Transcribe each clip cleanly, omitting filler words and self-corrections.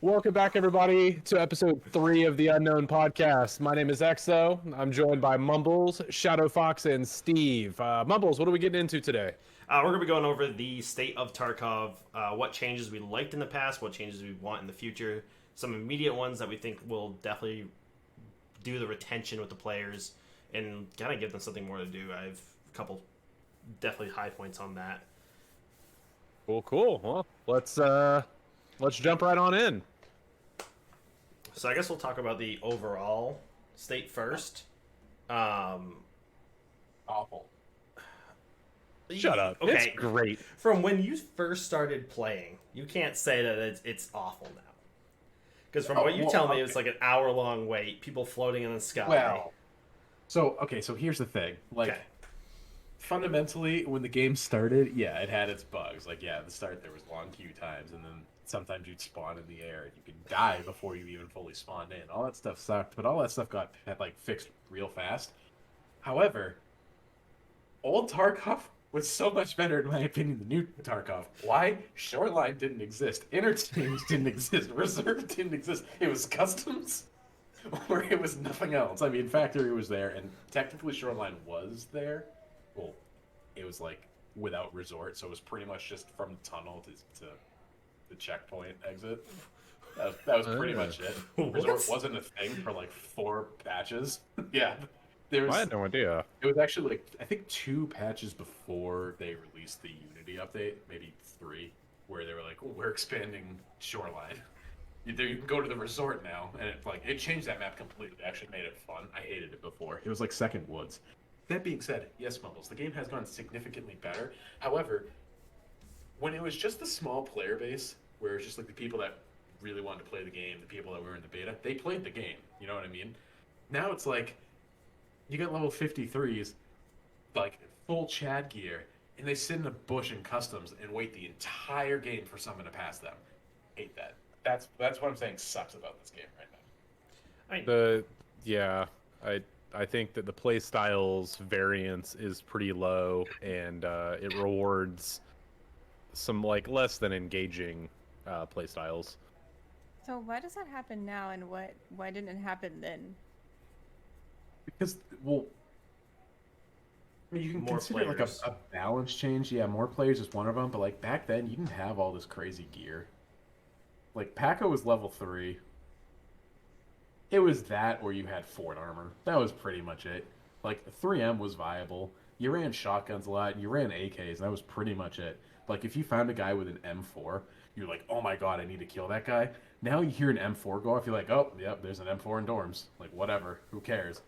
Welcome back, everybody, to episode 3 of the Unknown Podcast. My name is Exo. I'm joined by Mumbles, Shadow Fox, and Steve. Mumbles, what are we getting into today? We're going to be going over the state of Tarkov, what changes we liked in the past, what changes we want in the future, some immediate ones that we think will definitely do the retention with the players, and kind of give them something more to do. I have a couple definitely high points on that. Cool. Well, let's jump right on in. So I guess we'll talk about the overall state first. Awful. Shut up. Okay. It's great. From when you first started playing, you can't say that it's awful now. Because from what you tell me, it's like an hour-long wait, people floating in the sky. Well, so here's the thing. Fundamentally, when the game started, yeah, it had its bugs. At the start, there was long queue times, and then sometimes you'd spawn in the air, and you could die before you even fully spawned in. All that stuff sucked, but all that stuff got fixed real fast. However, old Tarkov was so much better, in my opinion, than new Tarkov. Why? Shoreline didn't exist. Interchange didn't exist. Reserve didn't exist. It was customs, or it was nothing else. I mean, Factory was there, and technically Shoreline was there. Well, it was without resort, so it was pretty much just from the tunnel to the checkpoint exit. That was pretty much it. Resort wasn't a thing for 4 patches. Yeah. I had no idea. It was actually I think 2 patches before they released the Unity update, maybe 3, where they were like, "Oh, we're expanding Shoreline. You can go to the resort now," and it changed that map completely. It actually made it fun. I hated it before. It was like Second Woods. That being said, yes, Mumbles, the game has gone significantly better. However, when it was just the small player base, where it's just the people that really wanted to play the game, the people that were in the beta, they played the game. You know what I mean? Now it's you got level 53s, full Chad gear, and they sit in a bush in customs and wait the entire game for someone to pass them. Hate that. That's what I'm saying sucks about this game right now. I think that the play styles variance is pretty low, and it rewards some less than engaging play styles. So why does that happen now, and why didn't it happen then? Because, well, I mean, you can consider a balance change. Yeah, more players is one of them, but back then you didn't have all this crazy gear. Paco was level 3. It was that, or you had Fort armor. That was pretty much it. 3M was viable. You ran shotguns a lot, and you ran AKs, and that was pretty much it. If you found a guy with an M4, you're like, "Oh my god, I need to kill that guy." Now you hear an M4 go off, you're like, "Oh, yep, there's an M4 in dorms." Whatever, who cares?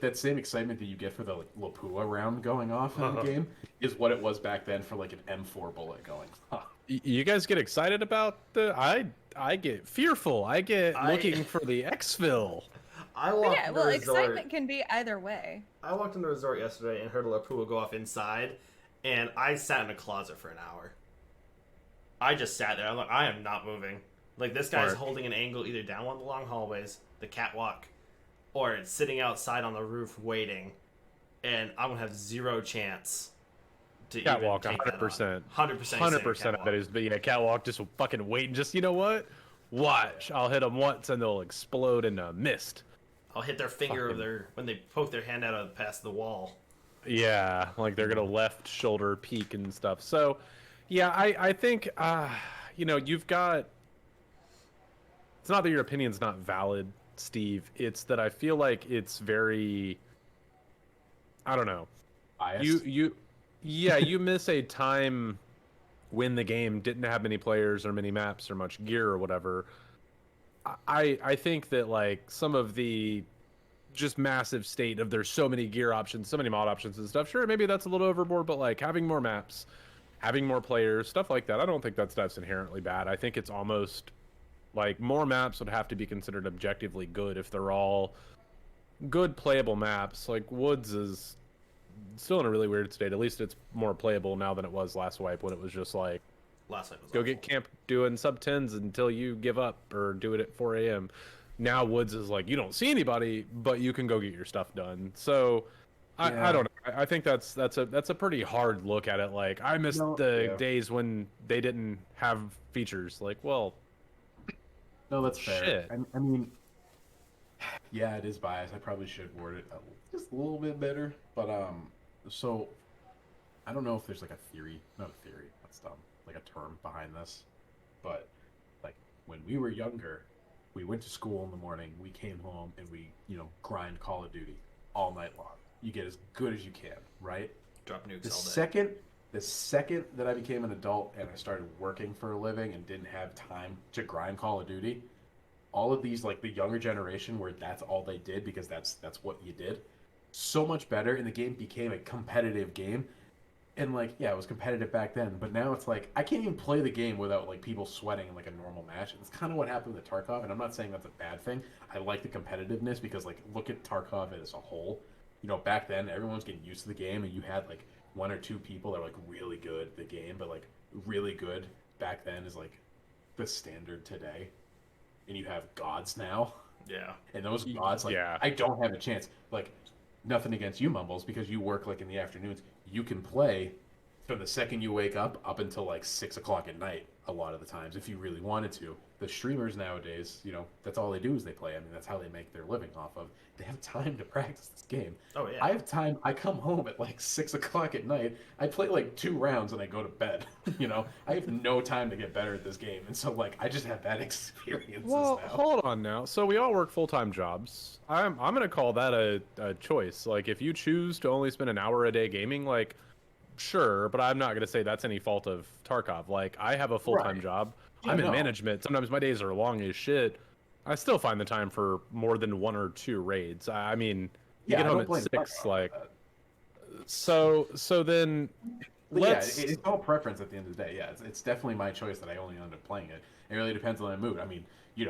That same excitement that you get for the Lapua round going off in the game is what it was back then for an M4 bullet going off. You guys get excited about I get fearful. I get looking for the exfil. Excitement can be either way. I walked in the resort yesterday and heard a Lapua go off inside, and I sat in a closet for an hour. I just sat there. I'm like, I am not moving. This guy's holding an angle either down one of the long hallways, the catwalk, or it's sitting outside on the roof waiting, and I'm gonna have zero chance to catwalk. Even take 100%. 100% of it is, but yeah, catwalk just fucking wait and just, you know what? Watch. I'll hit them once and they'll explode in a mist. I'll hit their finger when they poke their hand out past the wall. Yeah, they're gonna left shoulder peek and stuff. So, yeah, I think you've got. It's not that your opinion's not valid, Steve. It's that I feel like it's very. I don't know. Biased. You miss a time when the game didn't have many players or many maps or much gear or whatever. I think that some of the just massive state of there's so many gear options, so many mod options and stuff. Sure, maybe that's a little overboard, but having more maps, having more players, stuff like that. I don't think that's inherently bad. I think it's almost more maps would have to be considered objectively good if they're all good playable maps. Woods is still in a really weird state. At least it's more playable now than it was last wipe, when it was just last wipe was go get camp doing sub 10s until you give up or do it at 4 a.m. Now Woods is you don't see anybody, but you can go get your stuff done. So I don't know. I think that's a pretty hard look at it. I missed days when they didn't have features. No, that's fair. Shit. I mean, yeah, it is biased. I probably should word it just a little bit better. But so I don't know if there's like a theory, not a theory, that's dumb, like a term behind this. But like when we were younger, we went to school in the morning, we came home and we, grind Call of Duty all night long. You get as good as you can, right? Drop nukes The all day. second that I became an adult and I started working for a living and didn't have time to grind Call of Duty, all of these, like the younger generation where that's all they did because that's what you did, so much better, and the game became a competitive game. And like, yeah, it was competitive back then, but now it's like I can't even play the game without like people sweating in like a normal match. And it's kind of what happened with Tarkov, and I'm not saying that's a bad thing. I like the competitiveness because like look at Tarkov as a whole. Back then everyone was getting used to the game, and you had like one or two people that were like really good at the game, but like really good back then is like the standard today. And you have gods now. Yeah. And those gods, like, Yeah. I don't have a chance. Like, nothing against you, Mumbles, because you work like in the afternoons. You can play from the second you wake up until like 6 o'clock at night. A lot of the times, if you really wanted to. The streamers nowadays, that's all they do is they play. I mean, that's how they make their living off of. They have time to practice this game. Oh yeah. I have time. I come home at like 6 o'clock at night. I play like 2 rounds and I go to bed. I have no time to get better at this game, and so like I just have bad experiences Well, now. hold on now. So we all work full-time jobs. I'm gonna call that a choice. Like if you choose to only spend an hour a day gaming, like sure, but I'm not gonna say that's any fault of Tarkov. Like I have a full-time Right. job. Yeah, I'm in no. management. Sometimes my days are long as shit. I still find the time for more than 1 or 2 raids. I mean, you Yeah, get I home don't at blame 6, Tarkov like for that. so then But yeah, let's it's all preference at the end of the day. Yeah, it's definitely my choice that I only end up playing it. It really depends on my mood. I mean,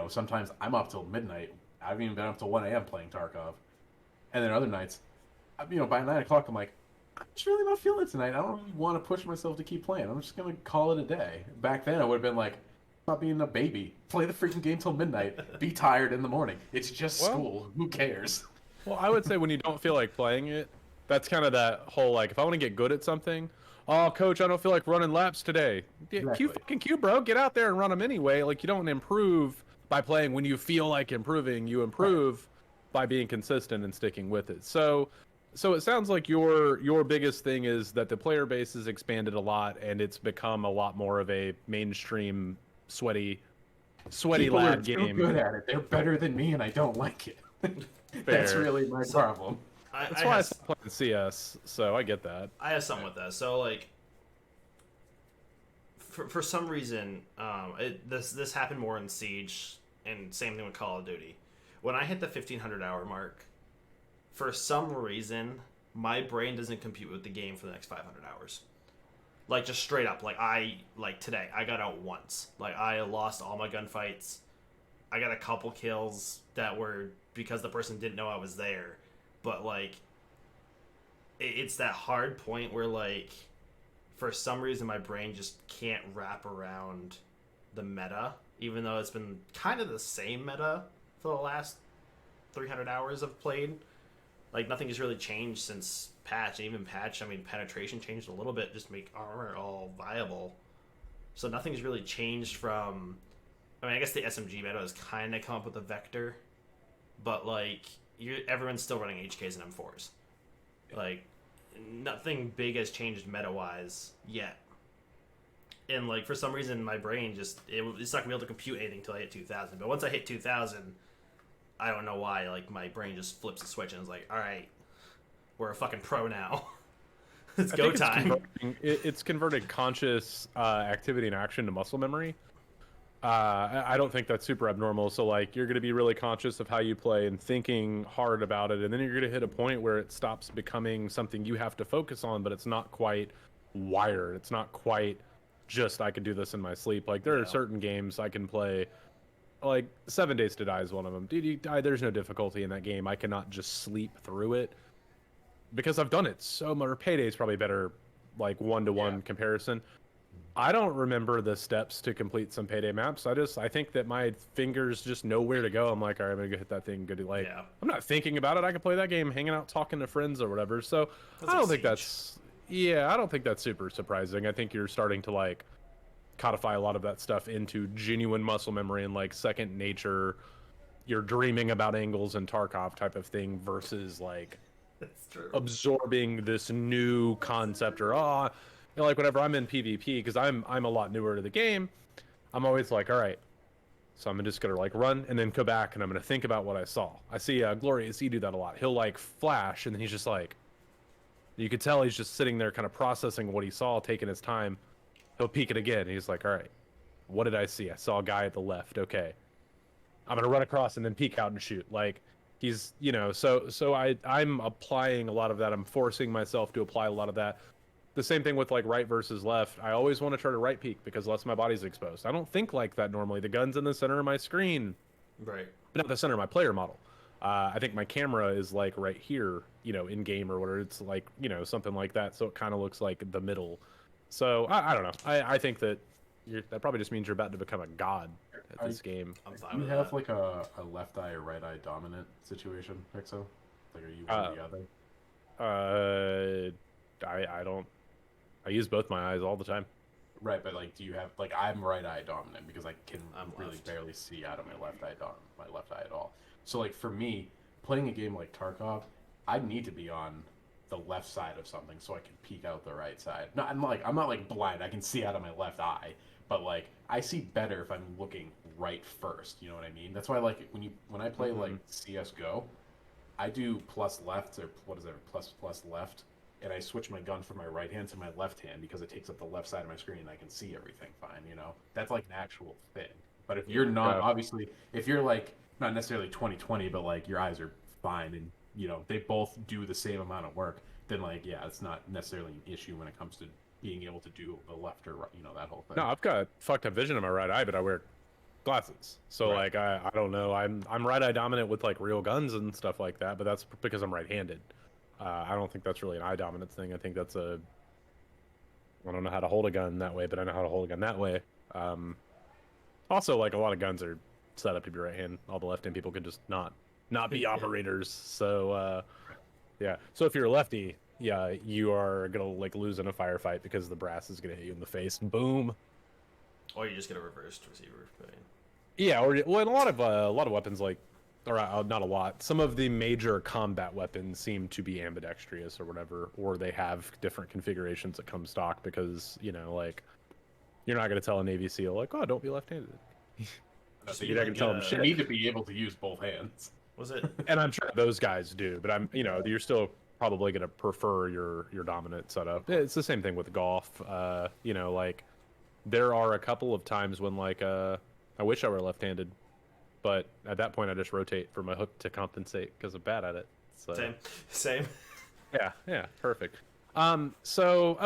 sometimes I'm up till midnight. I've even been up till 1 a.m. playing Tarkov. And then other nights, by 9 o'clock, I'm like, I'm just really not feeling it tonight. I don't really want to push myself to keep playing. I'm just going to call it a day. Back then, I would have been like, stop being a baby. Play the freaking game till midnight. Be tired in the morning. It's just Well- school. Who cares? Well, I would say when you don't feel like playing it, that's kind of that whole like if I want to get good at something, oh coach, I don't feel like running laps today. Yeah, Exactly. Q bro, get out there and run them anyway. Like you don't improve by playing when you feel like improving. You improve by being consistent and sticking with it. So it sounds like your biggest thing is that the player base has expanded a lot and it's become a lot more of a mainstream sweaty People lab are too game. good at it. They're better than me, and I don't like it. That's Fair. really my problem. That's why I stopped playing CS. So I get that. I have something with that. So like, for some reason, this happened more in Siege, and same thing with Call of Duty. When I hit the 1,500-hour mark, for some reason, my brain doesn't compute with the game for the next 500 hours. Like just straight up, like today, I got out once. Like I lost all my gunfights. I got a couple kills that were because the person didn't know I was there, but like, it's that hard point where like, for some reason my brain just can't wrap around the meta, even though it's been kind of the same meta for the last 300 hours I've played. Like nothing has really changed since patch. And even patch, I mean, penetration changed a little bit just to make armor all viable. So nothing's really changed from. I mean, I guess the SMG meta has kind of come up with a vector, but like everyone's still running HKs and M4s. Like nothing big has changed meta wise yet. And like for some reason, my brain just it's not gonna be able to compute anything until I hit 2,000. But once I hit 2,000. I don't know why, like, my brain just flips the switch and is like, alright, we're a fucking pro now. It's go time. It's converted conscious activity and action to muscle memory. I don't think that's super abnormal. So, like, you're going to be really conscious of how you play and thinking hard about it. And then you're going to hit a point where it stops becoming something you have to focus on, but it's not quite wired. It's not quite just, I can do this in my sleep. Like, there are certain games I can play. Like 7 Days to Die is one of them. Dude, you die. There's no difficulty in that game. I cannot just sleep through it because I've done it so much. Payday's probably better, like 1-to-1 comparison. I don't remember the steps to complete some Payday maps. I think that my fingers just know where to go. I'm like, all right, I'm gonna go hit that thing. Good, like, I'm not thinking about it. I can play that game, hanging out, talking to friends or whatever. So I don't think that's super surprising. I think you're starting to like codify a lot of that stuff into genuine muscle memory and like second nature. You're dreaming about angles and Tarkov type of thing versus like That's true. absorbing this new concept or like whenever I'm in PvP, because I'm a lot newer to the game, I'm always like, all right, so I'm just gonna like run and then go back and I'm gonna think about what I saw. I see Glorious E do that a lot. He'll like flash and then he's just like, you could tell he's just sitting there kind of processing what he saw, taking his time. He'll peek it again and he's like, all right, what did I see? I saw a guy at the left. Okay, I'm gonna run across and then peek out and shoot. Like he's, so I'm applying a lot of that. I'm forcing myself to apply a lot of that. The same thing with like right versus left. I always want to try to right peek because less my body's exposed. I don't think like that normally. The gun's in the center of my screen, Right. but not the center of my player model. I think my camera is like right here, in game or whatever. It's like, something like that. So it kind of looks like the middle. So I don't know. I think that that probably just means you're about to become a god at this game. I'm fine Do you with have that. like a left eye or right eye dominant situation, Pixo? Like, are you one or the other? I don't. I use both my eyes all the time. Right, but like, do you have like I'm right eye dominant because I can I'm really left. barely see out of my left eye at all. So like for me, playing a game like Tarkov, I need to be on the left side of something so I can peek out the right side. No, I'm not like blind. I can see out of my left eye, but like I see better if I'm looking right first. You know what I mean? That's why like when I play like CS:GO, I do plus left or what is it plus left, and I switch my gun from my right hand to my left hand because it takes up the left side of my screen and I can see everything fine. That's like an actual thing. But if you're not, obviously, if you're like not necessarily 20/20, but like your eyes are fine and they both do the same amount of work, then like it's not necessarily an issue when it comes to being able to do the left or right, that whole thing. No, I've got fucked up vision in my right eye, but I wear glasses. So Right. like I don't know. I'm right eye dominant with like real guns and stuff like that, but that's because I'm right-handed. I don't think that's really an eye dominance thing. I think that's I don't know how to hold a gun that way, but I know how to hold a gun that way. Also, like a lot of guns are set up to be right hand. All the left hand people could just not be operators. So yeah. So if you're a lefty, you are gonna like lose in a firefight because the brass is gonna hit you in the face. Boom. Or you just get a reversed receiver. But... Yeah, or well, and a lot of weapons like, or not a lot. Some of the major combat weapons seem to be ambidextrous or whatever, or they have different configurations that come stock because like you're not gonna tell a Navy SEAL like, oh, don't be left-handed. So you're not gonna tell them you shit. need to be able to use both hands. Was it? And I'm sure those guys do, but you're still probably gonna prefer your dominant setup. It's the same thing with golf. Like there are a couple of times when like I wish I were left-handed, but at that point I just rotate for my hook to compensate because I'm bad at it. So. Same. Yeah, perfect. So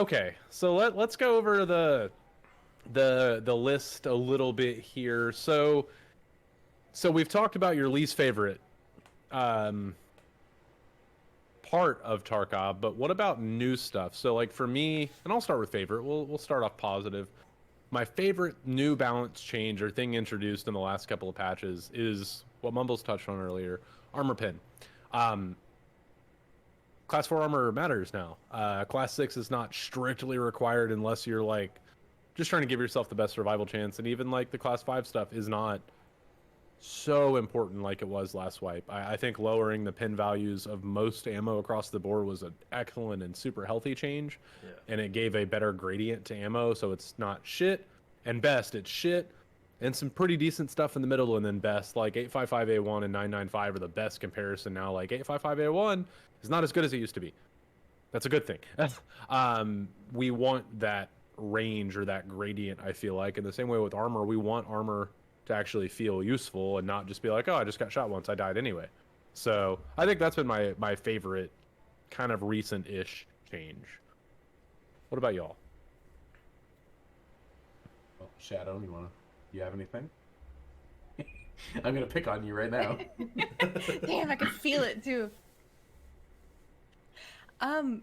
let's go over the list a little bit here. So we've talked about your least favorite part of Tarkov, but what about new stuff? So like for me, and I'll start with favorite. We'll start off positive. My favorite new balance change or thing introduced in the last couple of patches is what Mumbles touched on earlier, armor pin. Class 4 armor matters now. Class 6 is not strictly required unless you're like just trying to give yourself the best survival chance, and even like the Class 5 stuff is not so important like it was last wipe. I think lowering the pin values of most ammo across the board was an excellent and super healthy change, and it gave a better gradient to ammo, so it's not shit and best, it's shit and some pretty decent stuff in the middle, and then best. Like 855A1 and 995 are the best comparison now. Like 855A1 is not as good as it used to be. That's a good thing. We want that range or that gradient, I feel like. In the same way with armor, we want armor to actually feel useful and not just be like, oh, I just got shot once, I died anyway. So I think that's been my favorite kind of recent-ish change. What about y'all? Well, Shadow, you have anything? I'm gonna pick on you right now. Damn, I can feel it too. Because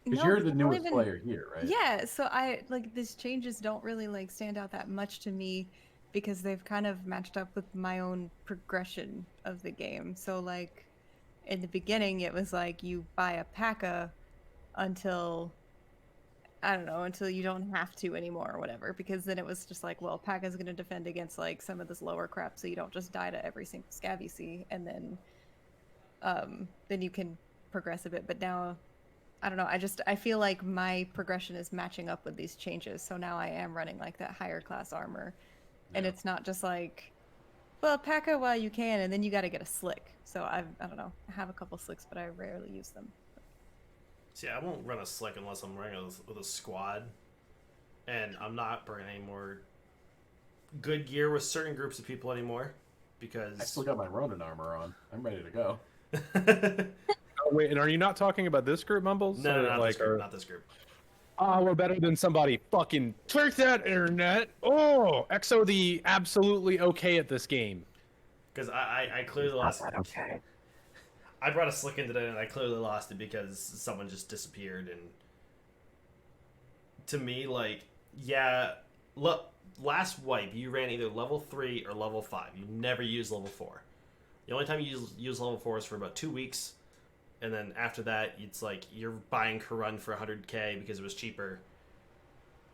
No, you're the I don't newest even- player here, right? Yeah, so I like these changes don't really like stand out that much to me because they've kind of matched up with my own progression of the game. So like in the beginning it was like you buy a P.A.C.A until I don't know, until you don't have to anymore or whatever, because then it was just like, well, P.A.K.A.'s going to defend against like some of this lower crap, so you don't just die to every single scav you see, and then you can progress a bit. But now, I don't know, I feel like my progression is matching up with these changes, so now I am running like that higher class armor, and it's not just like, well, P.A.K.A. while you can, and then you got to get a slick. So I don't know, I have a couple slicks, but I rarely use them. See, I won't run a slick unless I'm running with a squad, and I'm not bringing any more good gear with certain groups of people anymore, because I still got my Ronin armor on. I'm ready to go. Oh, wait, and are you not talking about this group, Mumbles? No, Or, not like, this group. or- Not this group. Oh, we're better than somebody. Fucking trick that internet. Oh, EXO the absolutely okay at this game. Because I clearly lost. Okay. I brought a slick in today, and I clearly lost it because someone just disappeared. And to me, like, yeah, look, last wipe you ran either level 3 or level 5. You never used level 4. The only time you use level 4 is for about 2 weeks, and then after that, it's like you're buying Karun for 100k because it was cheaper,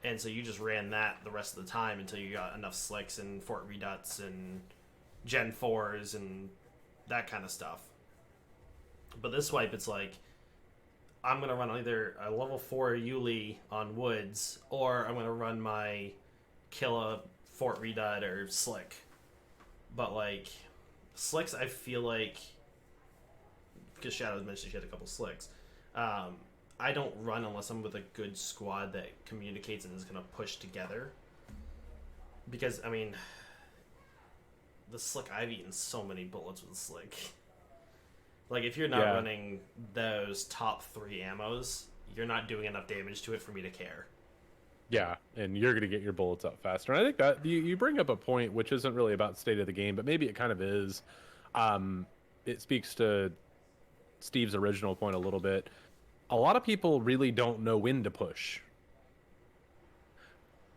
and so you just ran that the rest of the time until you got enough slicks and fort reduts and Gen 4s and that kind of stuff. But this wipe, it's like, I'm going to run either a level 4 Yuli on Woods, or I'm going to run my Killa Fort Redut or Slick. But, like, Slicks, I feel like, because Shadows mentioned she had a couple Slicks, I don't run unless I'm with a good squad that communicates and is going to push together. Because, I mean, the Slick, I've eaten so many bullets with Slick. Like, if you're not running those top 3 ammos, you're not doing enough damage to it for me to care. Yeah, and you're going to get your bullets up faster. And I think that you bring up a point which isn't really about state of the game, but maybe it kind of is. It speaks to Steve's original point a little bit. A lot of people really don't know when to push.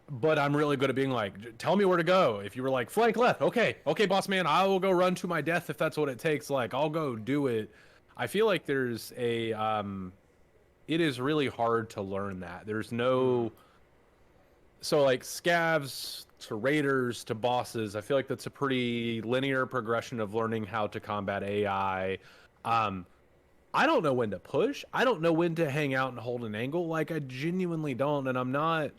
But I'm really good at being like, tell me where to go. If you were like, flank left, okay, boss man, I will go run to my death if that's what it takes. Like, I'll go do it. I feel like there's a, it is really hard to learn that. There's no, so like scavs to raiders to bosses, I feel like that's a pretty linear progression of learning how to combat AI. I don't know when to push. I don't know when to hang out and hold an angle. Like, I genuinely don't, and I'm not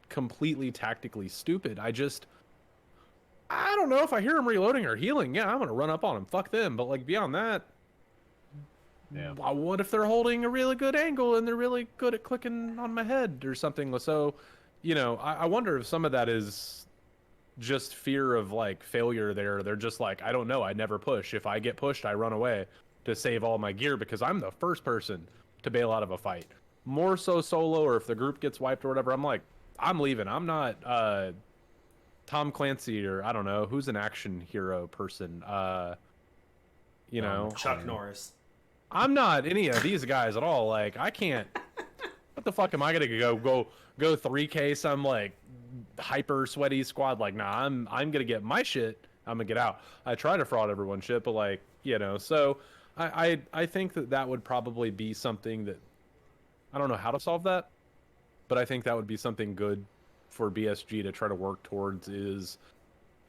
completely tactically stupid. I don't know if I hear him reloading or healing. Yeah, I'm gonna run up on him. Fuck them. But like beyond that, what if they're holding a really good angle and they're really good at clicking on my head or something? So, you know, I wonder if some of that is just fear of like failure there. They're just like, I don't know. I never push. If I get pushed, I run away to save all my gear because I'm the first person to bail out of a fight. More so solo, or if the group gets wiped or whatever, I'm like, I'm leaving. I'm not Tom Clancy, or I don't know who's an action hero person. You know, Chuck Norris. I'm not any of these guys at all. Like, I can't. What the fuck am I gonna go 3K some like hyper sweaty squad? Like, nah, I'm gonna get my shit. I'm gonna get out. I try to fraud everyone's shit, but like, you know, so I think that would probably be something that I don't know how to solve that. But I think that would be something good for BSG to try to work towards, is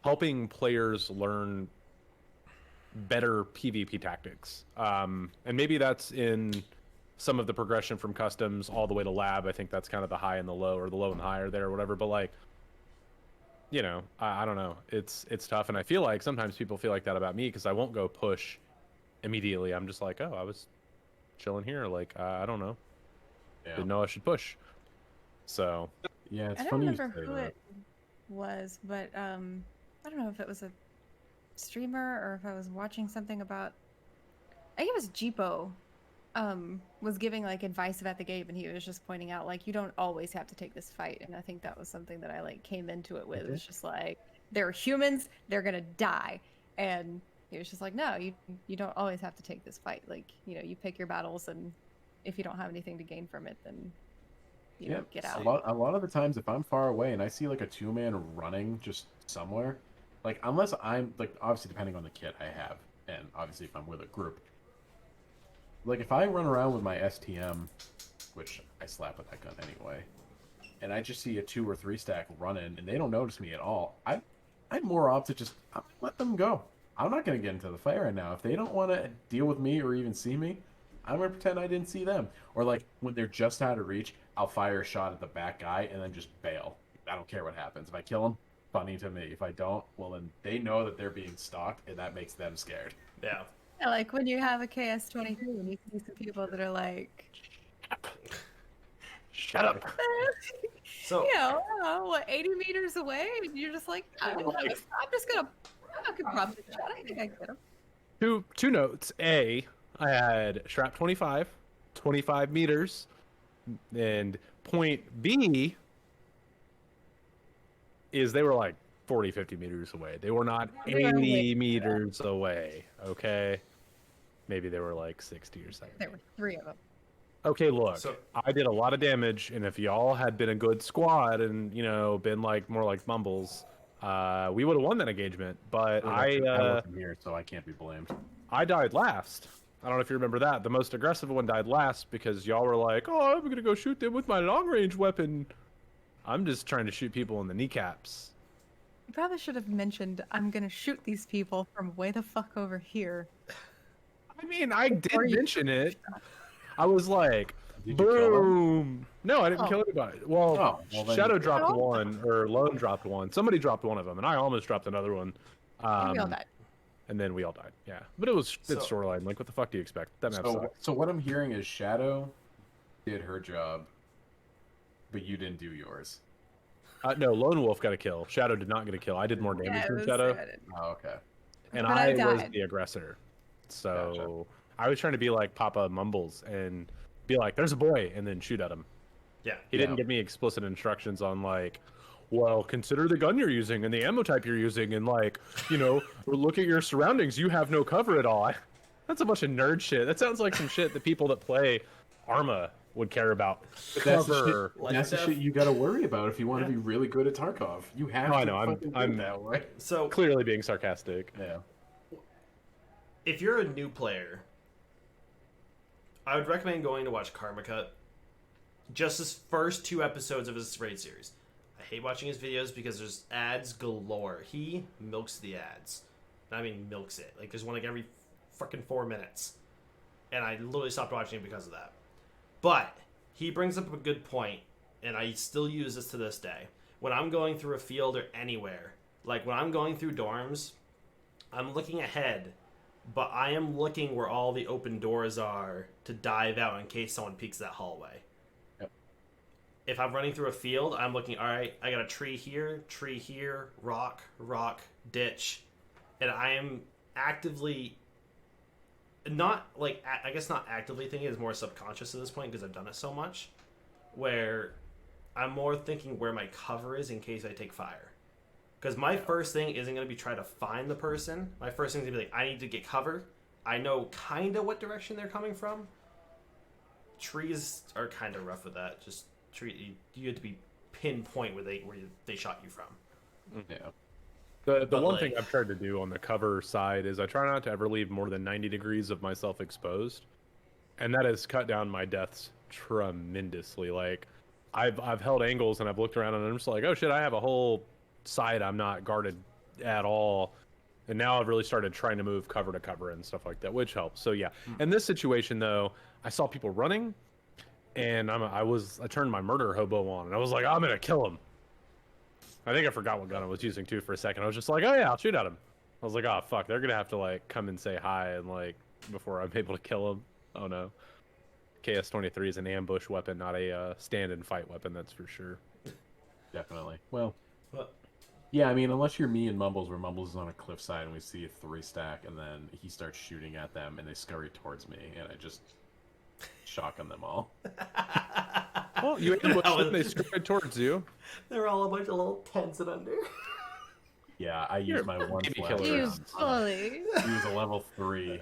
helping players learn better PvP tactics. And maybe that's in some of the progression from customs all the way to lab. I think that's kind of the high and the low, or the low and the high are there or whatever. But like, you know, I don't know. It's tough. And I feel like sometimes people feel like that about me because I won't go push immediately. I'm just like, oh, I was chilling here. Like, I don't know. Didn't know I should push. So yeah, it's I don't funny. remember who it was, but I don't know if it was a streamer or if I was watching something about. I think it was Jeepo, was giving like advice about the game, and he was just pointing out like you don't always have to take this fight, and I think that was something that I like came into it with. It's just like they're humans, they're gonna die, and he was just like, no, you don't always have to take this fight. Like, you know, you pick your battles, and if you don't have anything to gain from it, then you know, get out. A lot of the times, if I'm far away and I see like a 2-man running just somewhere, like unless I'm like, obviously depending on the kit I have, and obviously if I'm with a group, like if I run around with my STM which I slap with that gun anyway, and I just see a 2 or 3 stack running, and they don't notice me at all, I'm more opt to just let them go. I'm not going to get into the fight right now. If they don't want to deal with me or even see me, I'm going to pretend I didn't see them. Or like when they're just out of reach, I'll fire a shot at the back guy and then just bail. I don't care what happens. If I kill him, funny to me. If I don't, well then they know that they're being stalked and that makes them scared. Yeah. Yeah, like when you have a KS-23 and you see some people that are like, Shut up. So you know, what, 80 meters away, and you're just like, I'm just gonna, I could probably shot. I think I get him. Two notes. A, I had Shrap 25 meters, and point B is they were like 40, 50 meters away. They were not 80 meters away, okay? Maybe they were like 60 or 70. There were 3 of them. Okay, look, So- I did a lot of damage, and if y'all had been a good squad and, you know, been like more like Mumbles, we would have won that engagement. But I wasn't here, so I can't be blamed. I died last. I don't know if you remember that. The most aggressive one died last because y'all were like, oh, I'm going to go shoot them with my long-range weapon. I'm just trying to shoot people in the kneecaps. You probably should have mentioned, I'm gonna shoot these people from way the fuck over here. I mean, I did Before you- mention it. I was like, Did you kill boom. No, I didn't Oh. kill anybody. Well, well, then- Shadow dropped Oh. one, or Lone dropped one. Somebody dropped one of them, and I almost dropped another one. And we all died. And then we all died. Yeah, but it was it's So- storyline. Like, what the fuck do you expect? That map So, sucks. so what I'm hearing is Shadow did her job, but you didn't do yours. No, Lone Wolf got a kill. Shadow did not get a kill. I did more damage Yeah, it than was Shadow, sad. Oh, okay. and But I I was died. the aggressor. So Gotcha. I was trying to be like Papa Mumbles and be like, "There's a boy," and then shoot at him. yeah. He didn't Yeah. give me explicit instructions on like, well, consider the gun you're using and the ammo type you're using, and like, you know, look at your surroundings. You have no cover at all. That's a bunch of nerd shit. That sounds like some shit that people that play Arma would care about. But that's the Cover. shit, that's the shit you got to worry about if you want to be really good at Tarkov. You have No, to I know, fucking do I'm- it that way. So Clearly being sarcastic. Yeah. if you're a new player, I would recommend going to watch Karma Cut. Just his first 2 episodes of his raid series. I hate watching his videos because there's ads galore. He milks the ads. I mean, milks it. Like, there's one like every fucking 4 minutes. And I literally stopped watching it because of that. But he brings up a good point, and I still use this to this day. When I'm going through a field or anywhere, like when I'm going through dorms, I'm looking ahead, but I am looking where all the open doors are to dive out in case someone peeks that hallway. Yep. If I'm running through a field, I'm looking, all right, I got a tree here, rock, ditch, and I am actively not like I guess not actively thinking, it's more subconscious at this point because I've done it so much, where I'm more thinking where my cover is in case I take fire. Because my first thing isn't going to be trying to find the person. My first thing is going to be like, I need to get cover. I know kind of what direction they're coming from. Trees are kind of rough with that. Just you have to be pinpoint where they shot you from. Yeah. The But, one like- thing I've tried to do on the cover side is I try not to ever leave more than 90 degrees of myself exposed, and that has cut down my deaths tremendously. Like, I've held angles and I've looked around and I'm just like, oh shit, I have a whole side I'm not guarded at all, and now I've really started trying to move cover to cover and stuff like that, which helps. So yeah, in this situation though, I saw people running, and I turned my murder hobo on, and I was like, I'm gonna kill him. I think I forgot what gun I was using too for a second. I was just like, oh yeah, I'll shoot at him. I was like, oh fuck, they're gonna have to like come and say hi and like before I'm able to kill him. Oh no. KS-23 is an ambush weapon, not a stand and fight weapon, that's for sure. Definitely. Well, But yeah, I mean, unless you're me and Mumbles, where Mumbles is on a cliffside and we see a 3 stack, and then he starts shooting at them, and they scurry towards me, and I just shotgun them all. Well, you ambushed That was- them, they scurried towards you. they're all a bunch of little tents and under. Yeah, I used my one baby flash. killer. You round. bully. He was a level 3,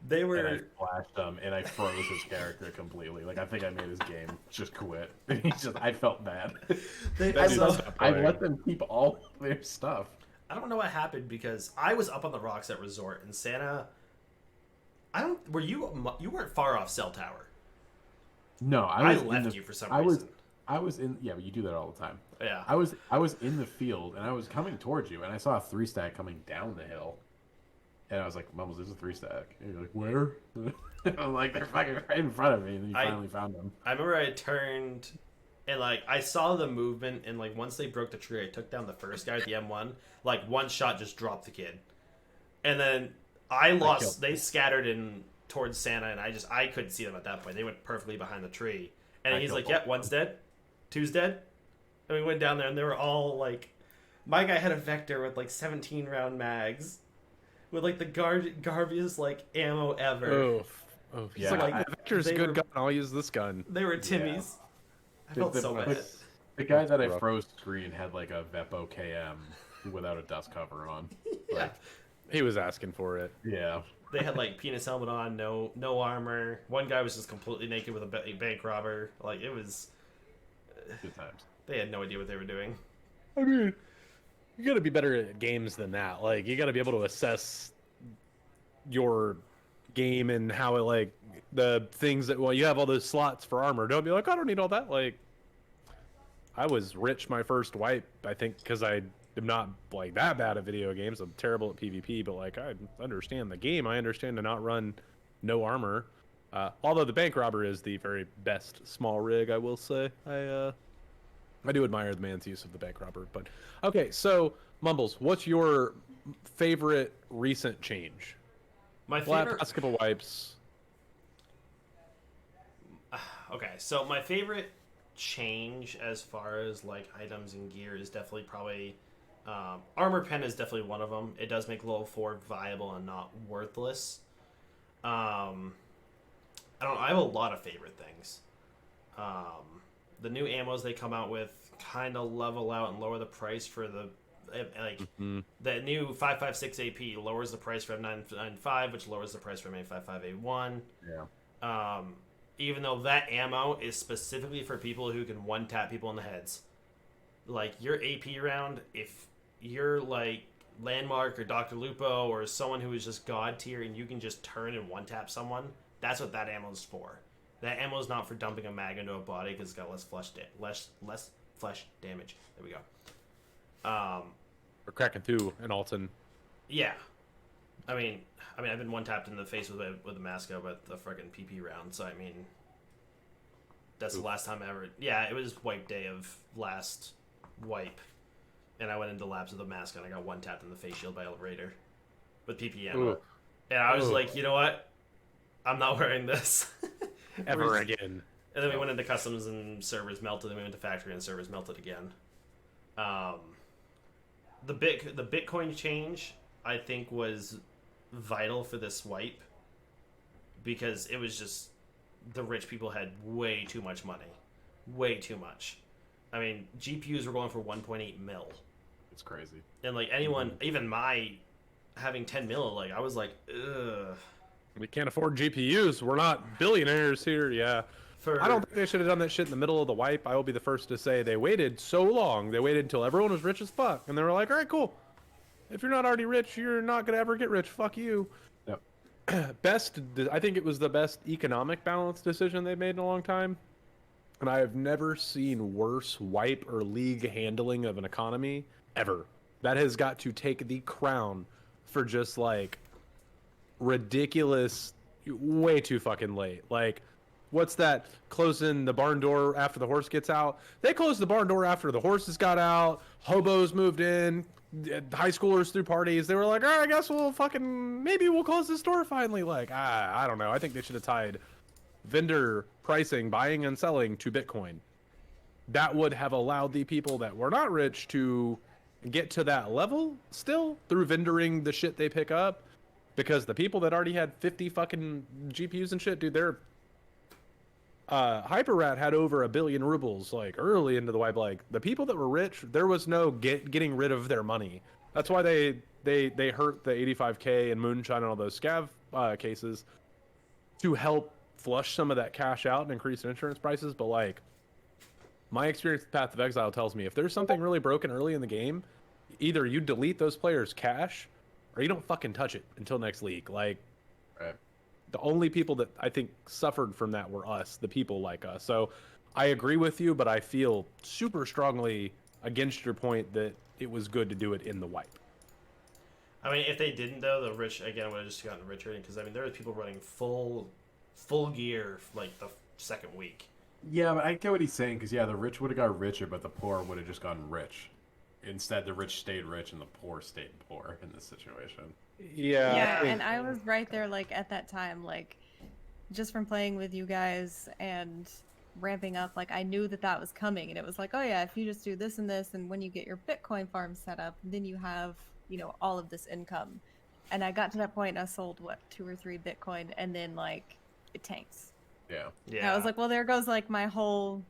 They and I were flashed him, and I froze his character completely. Like, I think I made his game just quit. I felt bad. they, That dude so- stopped I playing. let them keep all their stuff. I don't know what happened because I was up on the rocks at Resort and Santa. You weren't far off Cell Tower. No, I left you for some reason. I was in. Yeah, but you do that all the time. Yeah. I was in the field and I was coming towards you and I saw a 3-stack coming down the hill, and I was like, "Mumbles, there's a 3-stack." And you're like, "Where?" I'm like, "They're fucking right in front of me." And then you finally found them. I remember I turned, and like I saw the movement, and like once they broke the tree, I took down the first guy at the M1. Like one shot just dropped the kid, and then I lost. They scattered in towards Santa, and I couldn't see them at that point. They went perfectly behind the tree, and he's like, "Yep, one's dead, two's dead." And we went down there, and they were all like, my guy had a Vector with like 17 round mags, with like the garbiest like ammo ever. Oh, yeah. Like, Vector's a good gun. I'll use this gun. They were Timmy's. Yeah. I felt so bad. The guy that I froze screen had like a Vepo KM without a dust cover on. Yeah. Like, he was asking for it. Yeah. They had like penis helmet on, no armor. One guy was just completely naked with a bank robber. Like it was good times. They had no idea what they were doing. I mean, you got to be better at games than that. Like you got to be able to assess your game and how it like the things that you have all those slots for armor. Don't be like, I don't need all that. Like I was rich my first wipe, I think, because I am not like that bad at video games. I'm terrible at PvP, but like I understand the game. I understand to not run no armor. Although the bank robber is the very best small rig, I will say. I do admire the man's use of the bank robber. But okay, so Mumbles, what's your favorite recent change? My favorite basketball wipes. Okay, so my favorite change as far as like items and gear is definitely probably armor pen is definitely one of them. It does make level 4 viable and not worthless. I don't know. I have a lot of favorite things. The new ammos they come out with kind of level out and lower the price for the like the new 556 AP lowers the price for M995, which lowers the price for M855A1. Yeah. Even though that ammo is specifically for people who can one tap people in the heads. Like your AP round, if you're like Landmark or Dr. Lupo or someone who is just god tier and you can just turn and one tap someone, that's what that ammo is for. That ammo is not for dumping a mag into a body because it's got less flesh damage. There we go. Or cracking through an Alton. Yeah. I mean, I've been one tapped in the face with a Masco, but the freaking PP round. So I mean, that's the last time I ever. Yeah, it was wipe day of last wipe, and I went into labs with a Masco and I got one tapped in the face shield by a Raider with PP ammo. And I was like, you know what? I'm not wearing this ever again. And then we went into customs and servers melted. Then we went to factory and servers melted again. The Bitcoin change I think was vital for this wipe because it was just the rich people had way too much money, way too much. I mean, GPUs were going for 1.8 mil. It's crazy. And like anyone, even my having 10 mil, like I was like, ugh. We can't afford GPUs. We're not billionaires here. Yeah. I don't think they should have done that shit in the middle of the wipe. I will be the first to say they waited so long. They waited until everyone was rich as fuck. And they were like, all right, cool. If you're not already rich, you're not going to ever get rich. Fuck you. Yep. I think it was the best economic balance decision they've made in a long time. And I have never seen worse wipe or league handling of an economy ever. That has got to take the crown for just like ridiculous, way too fucking late. Like, what's that? Closing the barn door after the horse gets out. They closed the barn door after the horses got out. Hobos moved in. High schoolers threw parties. They were like, all right, I guess maybe we'll close this door finally. Like, I don't know. I think they should have tied vendor pricing, buying and selling to Bitcoin. That would have allowed the people that were not rich to get to that level still through vendoring the shit they pick up. Because the people that already had 50 fucking GPUs and shit, dude, they're HyperRat had over 1 billion rubles like early into the wipe. Like the people that were rich, there was no getting rid of their money. That's why they hurt the 85K and Moonshine and all those scav cases to help flush some of that cash out and increase insurance prices. But like my experience with Path of Exile tells me if there's something really broken early in the game, either you delete those players' cash or you don't fucking touch it until next league. Like, right. the only people that I think suffered from that were us, the people like us. So I agree with you, but I feel super strongly against your point that it was good to do it in the wipe. I mean, if they didn't though, the rich again would have just gotten richer because I mean there were people running full gear like the second week. Yeah, but I get what he's saying because the rich would have got richer, but the poor would have just gotten rich. Instead, the rich stayed rich and the poor stayed poor in this situation. Yeah. Yeah, and I was right there, like, at that time, like, just from playing with you guys and ramping up, like, I knew that that was coming, and it was like, oh yeah, if you just do this and this, and when you get your Bitcoin farm set up, then you have, you know, all of this income. And I got to that point, and I sold, what, 2 or 3 Bitcoin, and then, like, it tanks. Yeah. Yeah. And I was like, well, there goes, like, my whole,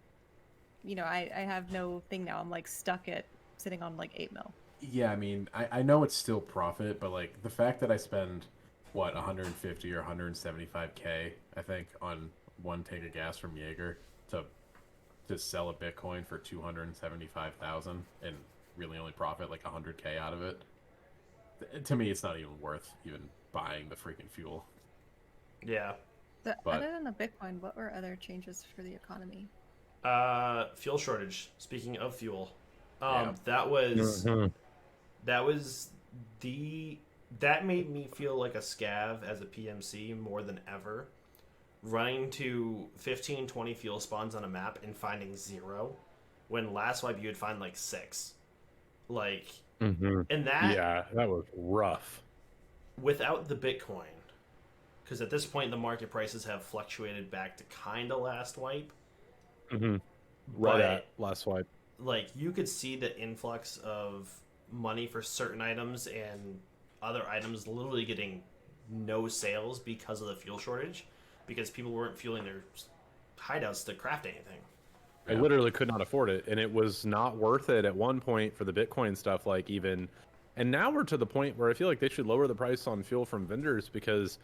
you know, I have no thing now. I'm, like, stuck at sitting on, like, 8 mil. Yeah, I mean, I know it's still profit, but like the fact that I spend what 150 or 175K, I think, on one tank of gas from Jaeger to sell a Bitcoin for 275,000 and really only profit like 100K out of it. To me, it's not even worth even buying the freaking fuel. Yeah. But- Other than the Bitcoin, what were other changes for the economy? Fuel shortage. Speaking of fuel, Yeah. that was Mhm. that made me feel like a scav as a PMC more than ever. Running to 15, 20 fuel spawns on a map and finding 0, when last wipe you would find like 6. Like, Mhm. and that Yeah, that was rough. without the Bitcoin, because at this point the market prices have fluctuated back to kind of last wipe. Right But- at last swipe. Like, you could see the influx of money for certain items and other items literally getting no sales because of the fuel shortage, because people weren't fueling their hideouts to craft anything. I literally could not afford it, and it was not worth it at one point for the Bitcoin stuff. Like even, and now we're to the point where I feel like they should lower the price on fuel from vendors because,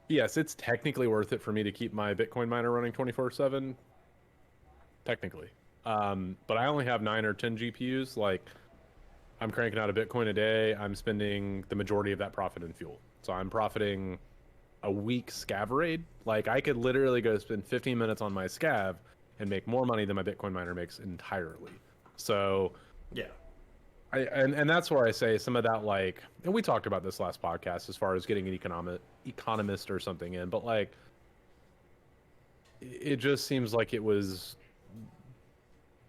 yes, it's technically worth it for me to keep my Bitcoin miner running 24/7. Technically, but I only have 9 or 10 GPUs. Like, I'm cranking out a Bitcoin a day. I'm spending the majority of that profit in fuel, so I'm profiting a week scav raid. Like, I could literally go spend 15 minutes on my scav and make more money than my Bitcoin miner makes entirely. So, Yeah. and that's where I say some of that, like, and we talked about this last podcast as far as getting an economist or something in, but like, it just seems like it was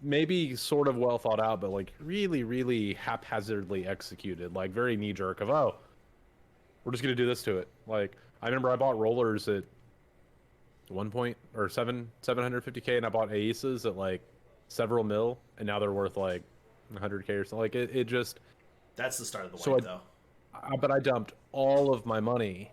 maybe sort of well thought out, but like really, really haphazardly executed, like very knee jerk of, oh, we're just gonna do this to it. Like, I remember I bought rollers at 750K, and I bought Aces at like several mil, and now they're worth like 100K or something. Like it just. That's the start of the So wipe, though. But I dumped all of my money,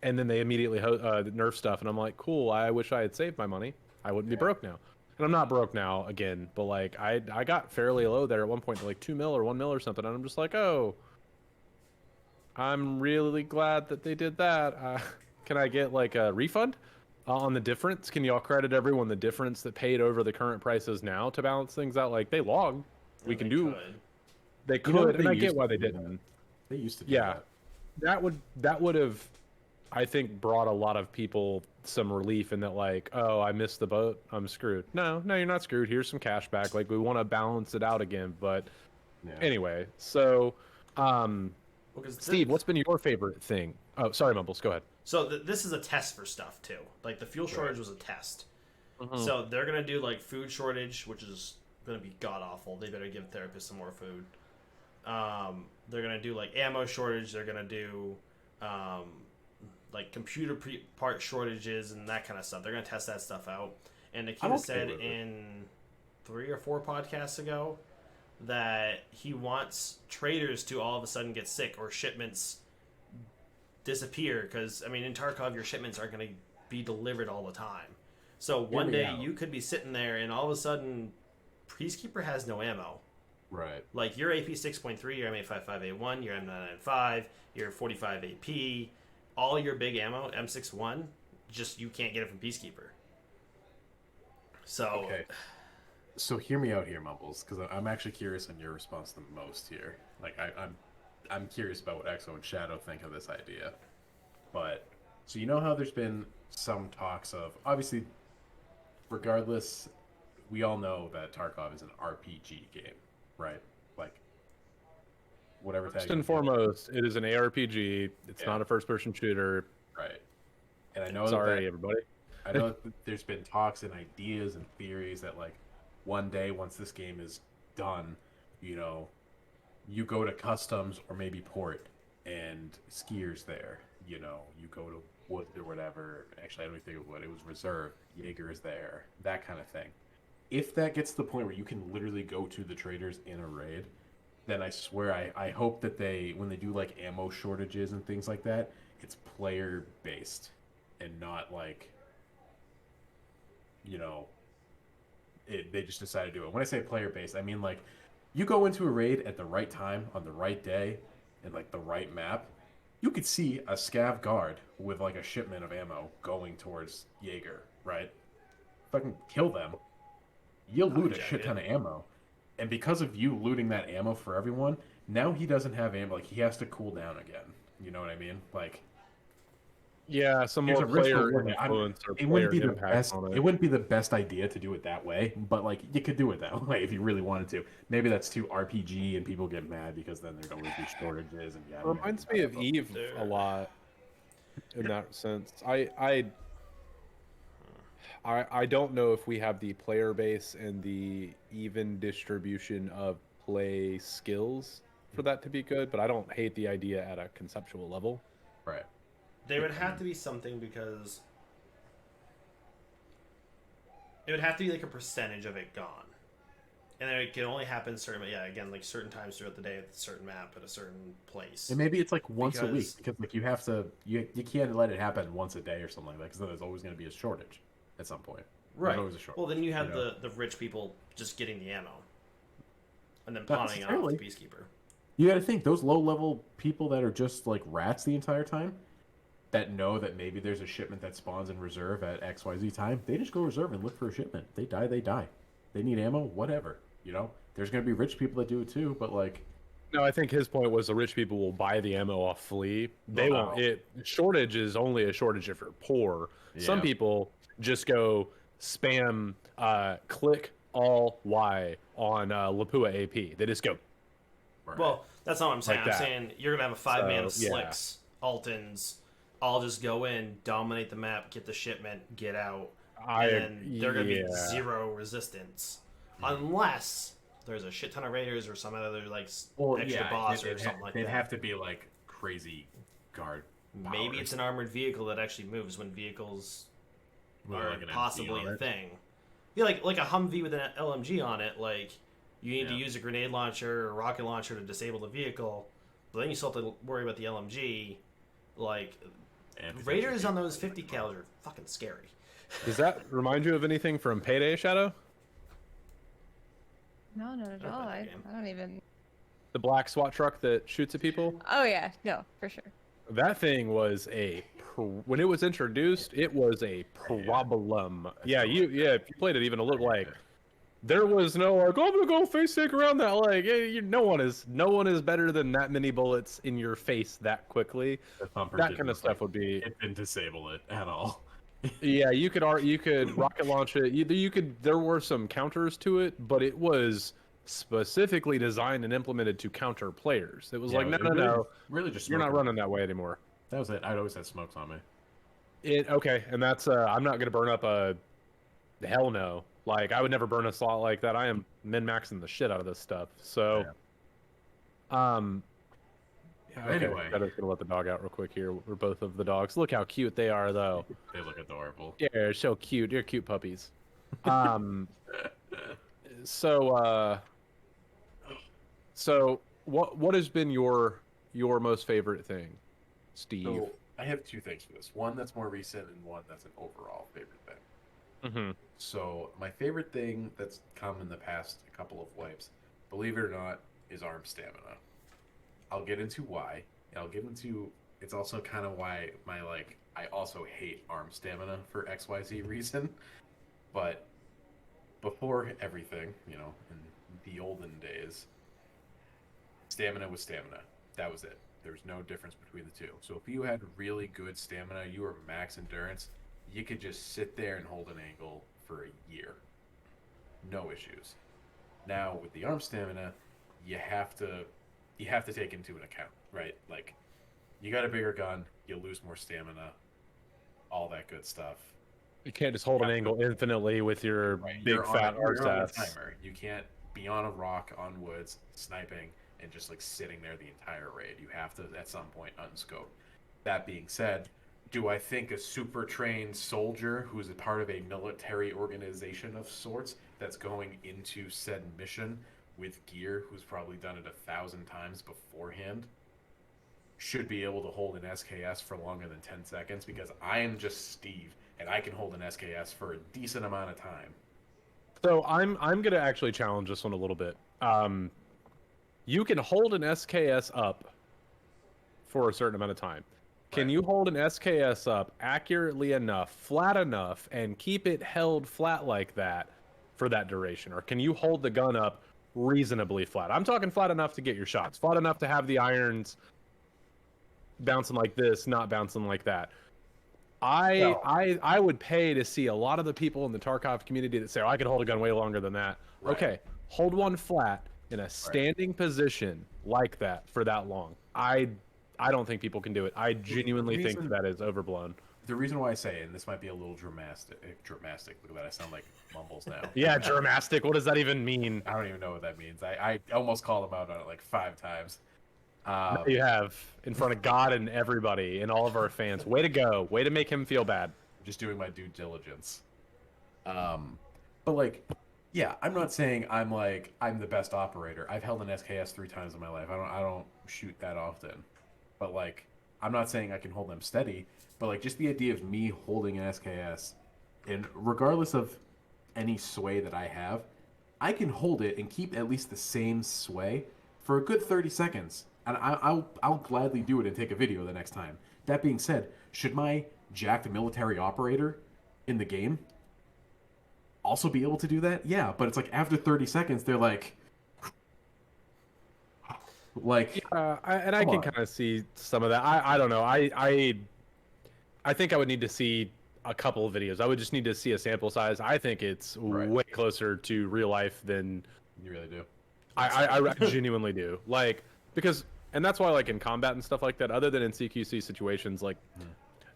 and then they immediately nerf stuff, and I'm like, cool. I wish I had saved my money. I wouldn't be broke now. And I'm not broke now again, but like I got fairly low there at one point, like 2 mil or 1 mil or something, and I'm just like, oh, I'm really glad that they did that. Can I get like a refund on the difference? Can y'all credit everyone the difference that paid over the current prices now to balance things out? Like, they logged. We can do. They could, know, and they I used get to why they do didn't. They used to do Yeah, that. that would have, I think, brought a lot of people some relief in that, like, oh, I missed the boat, I'm screwed. No, you're not screwed. Here's some cash back. Like, we want to balance it out again. But anyway, so Steve, what's been your favorite thing? Oh, sorry, Mumbles, go ahead. So this is a test for stuff too. Like, the fuel shortage was a test. So they're gonna do like food shortage, which is gonna be god awful. They better give therapists some more food. They're gonna do like ammo shortage. They're gonna do like computer part shortages and that kind of stuff. They're gonna test that stuff out. And Nikita said in 3 or 4 podcasts ago that he wants traders to all of a sudden get sick or shipments disappear, because I mean, in Tarkov your shipments aren't going to be delivered all the time. So one day you could be sitting there and all of a sudden Peacekeeper has no ammo. Right. Like, your AP 6.3, your M855A1, your M995, your 45 AP, all your big ammo, M61, just you can't get it from Peacekeeper. So Okay. So hear me out here, Mumbles, because I'm actually curious on your response the most here. Like, I'm curious about what Exo and Shadow think of this idea. But So you know how there's been some talks of, obviously, regardless, we all know that Tarkov is an RPG game, right? Like, whatever tag First you and give it. foremost, it is an ARPG. It's Yeah. not a first-person shooter. Right. And I know Sorry, that everybody. I know that there's been talks and ideas and theories that like one day once this game is done, you know, you go to customs or maybe port and skiers there. You know, you go to wood or whatever. Actually, I don't even think it was wood. It was reserve. Jaeger is there. That kind of thing. If that gets to the point where you can literally go to the traders in a raid, then I swear I hope that they, when they do like ammo shortages and things like that, it's player based and not like, you know, they just decide to do it. When I say player based, I mean like you go into a raid at the right time on the right day and like the right map, you could see a scav guard with like a shipment of ammo going towards Jaeger, right? Fucking kill them. You'll loot a shit ton of ammo. And because of you looting that ammo for everyone, now he doesn't have ammo. Like he has to cool down again. You know what I mean? Like Yeah, some there's more a risk player reward. influence or It wouldn't player be the impact best. on It it. wouldn't be the best idea to do it that way, but like you could do it that way if you really wanted to. Maybe that's too RPG and people get mad because then there'd always be shortages and It reminds me of Eve a lot in that sense. I don't know if we have the player base and the even distribution of play skills for that to be good, but I don't hate the idea at a conceptual level. Right. There would have to be something because it would have to be like a percentage of it gone, and then it can only happen certain. Yeah, again, like certain times throughout the day at a certain map at a certain place. And maybe it's like once a week Because- because like you have to you can't let it happen once a day or something like that because then there's always going to be a shortage at some point. Right. There's always a shortage. Well, then you have you know? the rich people just getting the ammo, and then Not pawning it off necessarily. the peacekeeper. You got to think those low level people that are just like rats the entire time, that know that maybe there's a shipment that spawns in reserve at XYZ time. They just go reserve and look for a shipment. They die. They die. They need ammo. Whatever. You know. There's gonna be rich people that do it too, but like. No, I think his point was the rich people will buy the ammo off flea. They won't. Shortage is only a shortage if you're poor. Some Yeah. people just go spam click all Y on Lapua AP. They just go. Right. Well, that's not what I'm saying. Like I'm that. saying you're gonna have a 5-man of So, yeah. slicks, Altons, all just go in, dominate the map, get the shipment, get out, and they're gonna be zero resistance, unless there's a shit ton of raiders or some other like extra boss or something like that. They'd have to be like crazy guard. Maybe powers. it's an armored vehicle that actually moves when vehicles Well, are like an possibly MG on a it. thing. Yeah, like a Humvee with an LMG on it. Like you need to use a grenade launcher or rocket launcher to disable the vehicle, but then you still have to worry about the LMG. Like And raiders on those 50 cals are fucking scary. Does that remind you of anything from Payday, Shadow? No, not at I don't all. play that I game. don't even. The black SWAT truck that shoots at people? Oh yeah, no, for sure. That thing was when it was introduced, it was a problem. Yeah, if you played it even a little like there was no like, oh, I'm gonna go face take around that. Like, no one is better than that many bullets in your face that quickly. That kind of stuff would be. It didn't disable it at all. Yeah, you could rocket launch it. You could. There were some counters to it, but it was specifically designed and implemented to counter players. It was like, no, Really just you're not smoking. running that way anymore. That was it. I'd always had smokes on me. Okay, and that's I'm not gonna burn up a. Hell no. Like I would never burn a slot like that. I am min-maxing the shit out of this stuff. So, yeah, okay. Anyway. I'm just gonna let the dog out real quick here. We're both of the dogs. Look how cute they are, though. They look adorable. Yeah, they're so cute. They're cute puppies. So what has been your most favorite thing, Steve? So I have two things for this. One that's more recent and one that's an overall favorite thing. Mm-hmm. So my favorite thing that's come in the past couple of wipes, believe it or not, is arm stamina. I'll get into why. And I'll get into it's also kind of why I also hate arm stamina for XYZ reason. But before everything, you know, in the olden days, stamina was stamina. That was it. There's no difference between the two. So if you had really good stamina, you were max endurance, you could just sit there and hold an angle for a year. No issues. Now with the arm stamina, you have to take into an account, right? Like, you got a bigger gun, you lose more stamina, all that good stuff. You can't just hold an angle infinitely with your big fat you're on a arse. timer. You can't be on a rock on woods sniping and just like sitting there the entire raid. You have to at some point unscope. That being said, do I think a super trained soldier who's a part of a military organization of sorts that's going into said mission with gear, who's probably done it 1,000 times beforehand, should be able to hold an SKS for longer than 10 seconds? Because I am just Steve and I can hold an SKS for a decent amount of time. So I'm gonna actually challenge this one a little bit. You can hold an SKS up for a certain amount of time. Can you hold an SKS up accurately enough, flat enough, and keep it held flat like that for that duration? Or can you hold the gun up reasonably flat? I'm talking flat enough to get your shots, flat enough to have the irons bouncing like this, not bouncing like that. I would pay to see a lot of the people in the Tarkov community that say, oh, I could hold a gun way longer than that. Right. Okay, hold one flat in a standing position like that for that long. I don't think people can do it. I genuinely think that is overblown. The reason why I say, and this might be a little dramatic. Look at that, I sound like mumbles now. Yeah, dramatic. What does that even mean? I don't even know what that means. I almost called him out on it like 5 times. You have in front of God and everybody and all of our fans. Way to go. Way to make him feel bad. Just doing my due diligence. But like, yeah, I'm not saying I'm the best operator. I've held an SKS 3 times in my life. I don't shoot that often. But like, I'm not saying I can hold them steady, but like, just the idea of me holding an SKS, and regardless of any sway that I have, I can hold it and keep at least the same sway for a good 30 seconds. And I'll gladly do it and take a video the next time. That being said, should my jacked military operator in the game also be able to do that? Yeah, but it's like after 30 seconds, they're like... Yeah, I can kind of see some of that. I don't know. I think I would need to see a couple of videos. I would just need to see a sample size. I think it's way closer to real life than... You really do. I genuinely do. Like, because... And that's why, like, in combat and stuff like that, other than in CQC situations, like,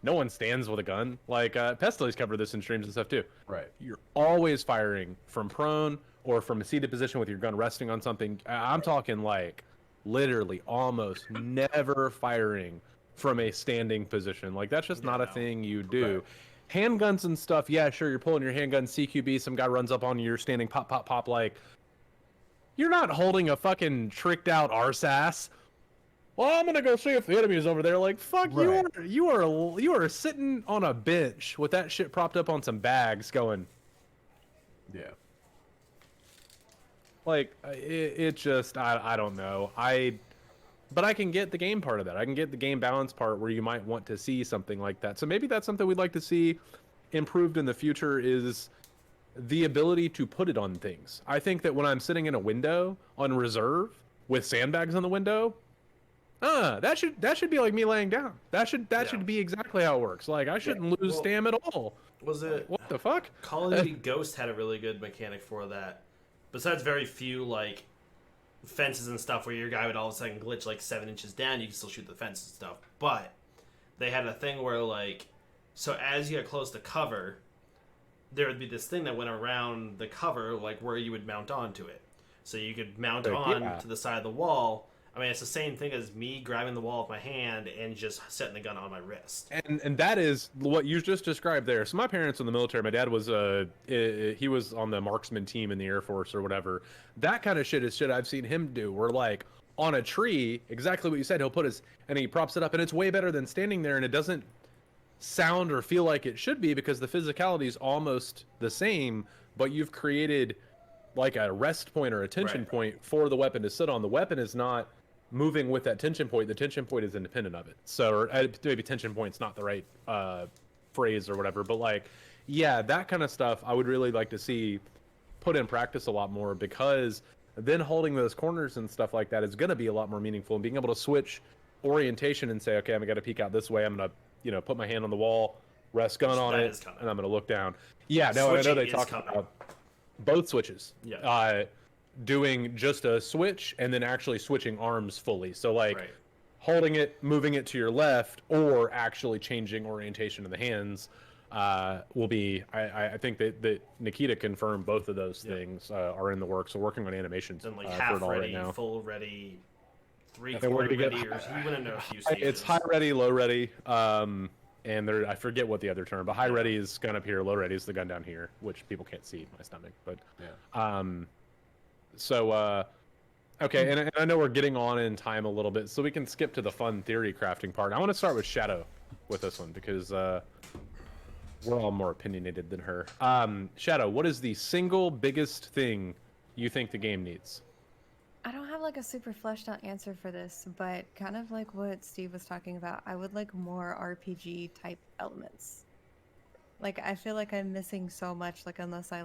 no one stands with a gun. Like, Pestil's covered this in streams and stuff, too. Right. You're always firing from prone or from a seated position with your gun resting on something. I'm talking, like, literally almost never firing from a standing position. Like, that's just not a thing you do. Right. Handguns and stuff, yeah, sure, you're pulling your handgun, CQB, some guy runs up on you, you're standing, pop, pop, pop, like, you're not holding a fucking tricked out arse-ass. Well, I'm gonna go see if the enemy is over there. Like, fuck, you are sitting on a bench with that shit propped up on some bags, going. Yeah. Like, it just, I don't know. But I can get the game part of that. I can get the game balance part where you might want to see something like that. So maybe that's something we'd like to see improved in the future, is the ability to put it on things. I think that when I'm sitting in a window on reserve with sandbags on the window, that should be like me laying down. That should be exactly how it works. Like, I shouldn't lose stam at all. Was it what the fuck? Call of Duty Ghost had a really good mechanic for that. Besides very few like fences and stuff where your guy would all of a sudden glitch like 7 inches down, you can still shoot the fence and stuff. But they had a thing where like, so as you got close to cover, there would be this thing that went around the cover, like where you would mount onto it. So you could mount on to the side of the wall. I mean, it's the same thing as me grabbing the wall with my hand and just setting the gun on my wrist. And that is what you just described there. So my parents in the military, my dad was he was on the marksman team in the Air Force or whatever. That kind of shit is shit I've seen him do. Where like on a tree, exactly what you said, he'll put and he props it up, and it's way better than standing there, and it doesn't sound or feel like it should be because the physicality is almost the same, but you've created like a rest point or a tension point for the weapon to sit on. The weapon is not moving with that tension point. The tension point is independent of it. So maybe tension point's not the right phrase or whatever, but like, yeah, that kind of stuff I would really like to see put in practice a lot more, because then holding those corners and stuff like that is going to be a lot more meaningful, and being able to switch orientation and say, okay, I'm gonna peek out this way. I'm gonna, put my hand on the wall, rest gun on it, and I'm gonna look down. Yeah, no, I know they talk about both switches. Yeah. Doing just a switch and then actually switching arms fully. So like holding it, moving it to your left, or actually changing orientation of the hands will be. I think that Nikita confirmed both of those things are in the works. So working on animations and like half ready, right now. full ready, 3/4 ready. You wouldn't know a few stages. It's high ready, low ready. And I forget what the other term, but high ready is gun up here, low ready is the gun down here, which people can't see my stomach. But okay, and I know we're getting on in time a little bit, so we can skip to the fun theory crafting part. I want to start with Shadow with this one because we're all more opinionated than her. Shadow, what is the single biggest thing you think the game needs? I don't have like a super fleshed out answer for this, but kind of like what Steve was talking about, I would like more RPG type elements. Like, I feel like I'm missing so much, like, unless I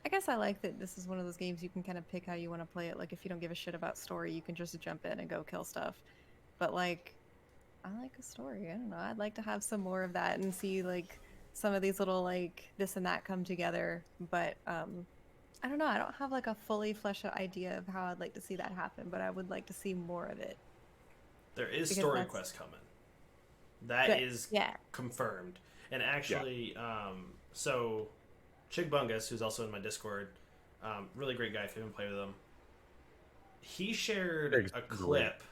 guess I like that this is one of those games you can kind of pick how you want to play it. Like, if you don't give a shit about story, you can just jump in and go kill stuff. But, like, I like a story. I don't know. I'd like to have some more of that and see, like, some of these little, like, this and that come together. But, I don't know. I don't have, like, a fully fleshed out idea of how I'd like to see that happen, but I would like to see more of it. There is story quest coming. That is confirmed. And actually, so Chig Bungus, who's also in my Discord, really great guy if you haven't played with him, he shared a clip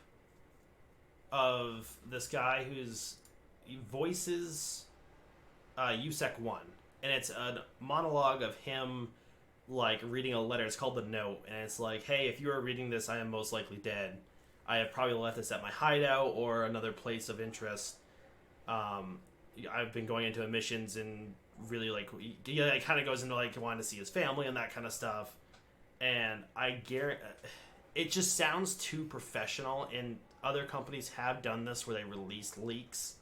of this guy he voices USEC 1. And it's a monologue of him like reading a letter. It's called The Note, and it's like, hey, if you are reading this, I am most likely dead. I have probably left this at my hideout or another place of interest. I've been going into missions and really like, it kind of goes into like wanting to see his family and that kind of stuff. And I guarantee it just sounds too professional, and other companies have done this where they release leaks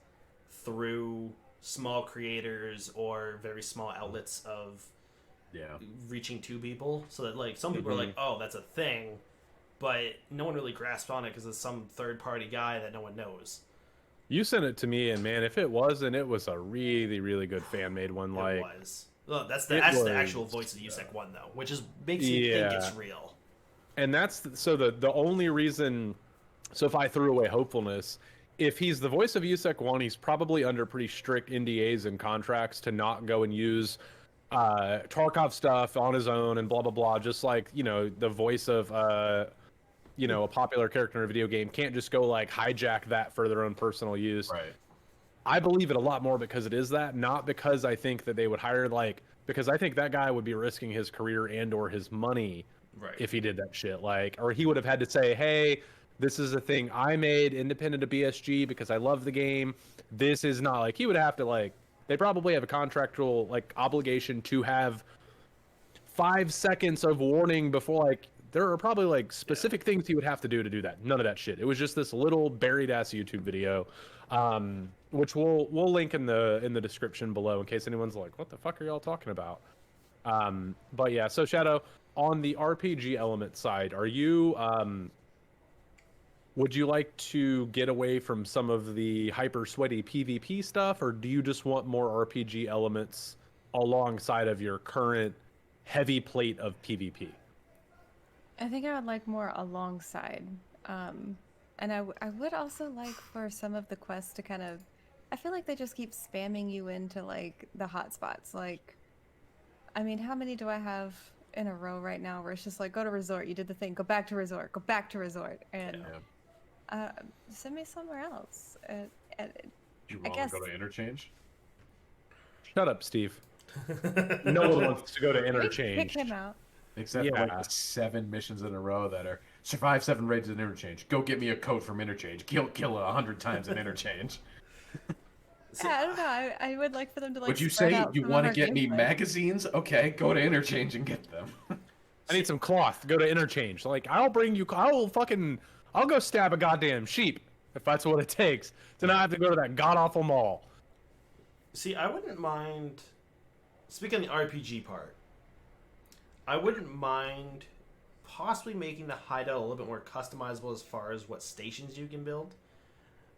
through small creators or very small outlets of reaching to people, so that like some people are like, oh, that's a thing, but no one really grasped on it because it's some third-party guy that no one knows. You sent it to me, and man, if it wasn't, it was a really, really good fan-made one. Like, it was. Well, that's the actual voice of USEC 1 though, which makes me think it's real. And that's the only reason. So if I threw away hopefulness, if he's the voice of USEC 1, he's probably under pretty strict NDAs and contracts to not go and use Tarkov stuff on his own and blah blah blah. Just like the voice of a popular character in a video game can't just go like hijack that for their own personal use. Right. I believe it a lot more because it is that, not because I think that they would hire because I think that guy would be risking his career and or his money if he did that shit. Or he would have had to say, hey, this is a thing I made independent of BSG because I love the game. This is not he would have to they probably have a contractual obligation to have 5 seconds of warning before there are probably specific things he would have to do that. None of that shit. It was just this little buried ass YouTube video, which we'll link in the description below in case anyone's like, what the fuck are y'all talking about? But yeah, so Shadow, on the RPG element side, are you would you like to get away from some of the hyper sweaty PvP stuff, or do you just want more RPG elements alongside of your current heavy plate of PvP? I think I would like more alongside. And I would also like for some of the quests to kind of... I feel like they just keep spamming you into, the hotspots. I mean, how many do I have in a row right now where it's just go to resort, you did the thing, go back to resort, go back to resort, and... send me somewhere else. You want to go to interchange? Shut up, Steve. No one wants to go to interchange. Pick him out. Except for the 7 missions in a row that are survive 7 raids in interchange. Go get me a code from interchange. Kill 100 times in interchange. I don't know. I would like for them to Would you say you want to get me magazines? Okay, go to interchange and get them. I need some cloth. Go to interchange. I'll go stab a goddamn sheep if that's what it takes to not have to go to that god-awful mall. See, I wouldn't mind... Speaking of the RPG part, I wouldn't mind possibly making the hideout a little bit more customizable as far as what stations you can build.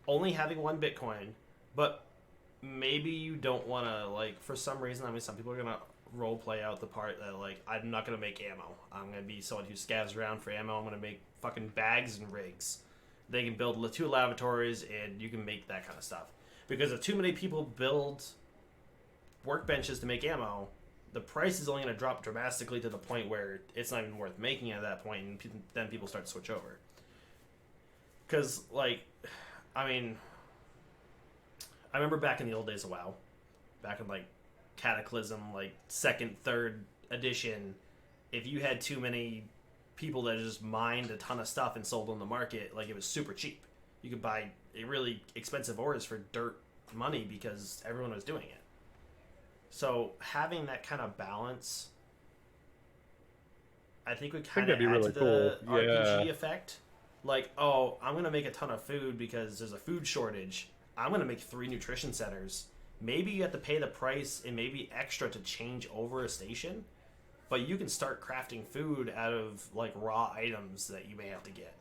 only having one Bitcoin, but maybe you don't want to, like, for some reason, I mean, some people are going to role play out the part that, like, I'm not going to make ammo. I'm going to be someone who scavs around for ammo. I'm going to make fucking bags and rigs. They can build 2 lavatories, and you can make that kind of stuff. Because if too many people build workbenches to make ammo, the price is only going to drop dramatically to the point where it's not even worth making at that point, and then people start to switch over. Because, like, I mean, I remember back in the old days of WoW, back in, like, Cataclysm, like, 2nd, 3rd edition, if you had too many people that just mined a ton of stuff and sold on the market, like, it was super cheap. You could buy really expensive ores for dirt money because everyone was doing it. So having that kind of balance, I think would kind of add really to cool. the RPG effect. Like, oh, I'm going to make a ton of food because there's a food shortage. I'm going to make 3 nutrition centers. Maybe you have to pay the price and maybe extra to change over a station, but you can start crafting food out of, like, raw items that you may have to get.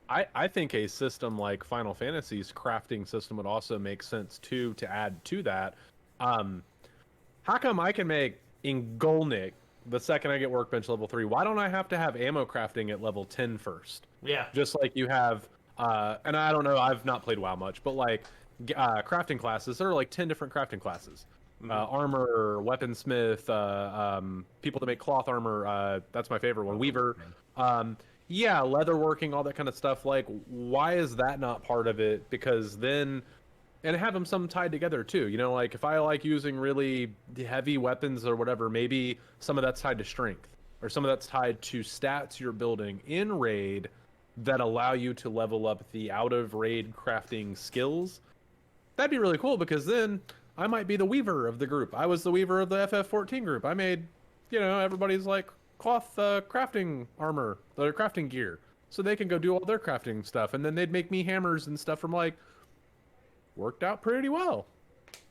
I think a system like Final Fantasy's crafting system would also make sense too, to add to that. How come I can make Ingolnik the second I get workbench level 3? Why don't I have to have ammo crafting at level 10 first? Yeah. Just like you have, and I don't know, I've not played WoW much, but like crafting classes, there are like 10 different crafting classes. Armor, weaponsmith, people that make cloth armor, that's my favorite one, weaver. Yeah, leatherworking, all that kind of stuff. Like, why is that not part of it? Because then, and have them some tied together too. You know, like if I like using really heavy weapons or whatever, maybe some of that's tied to strength, or some of that's tied to stats you're building in raid that allow you to level up the out of raid crafting skills. That'd be really cool, because then I might be the weaver of the group. I was the weaver of the FF14 group. I made, you know, everybody's like cloth crafting armor, their crafting gear, so they can go do all their crafting stuff, and then they'd make me hammers and stuff from like, worked out pretty well.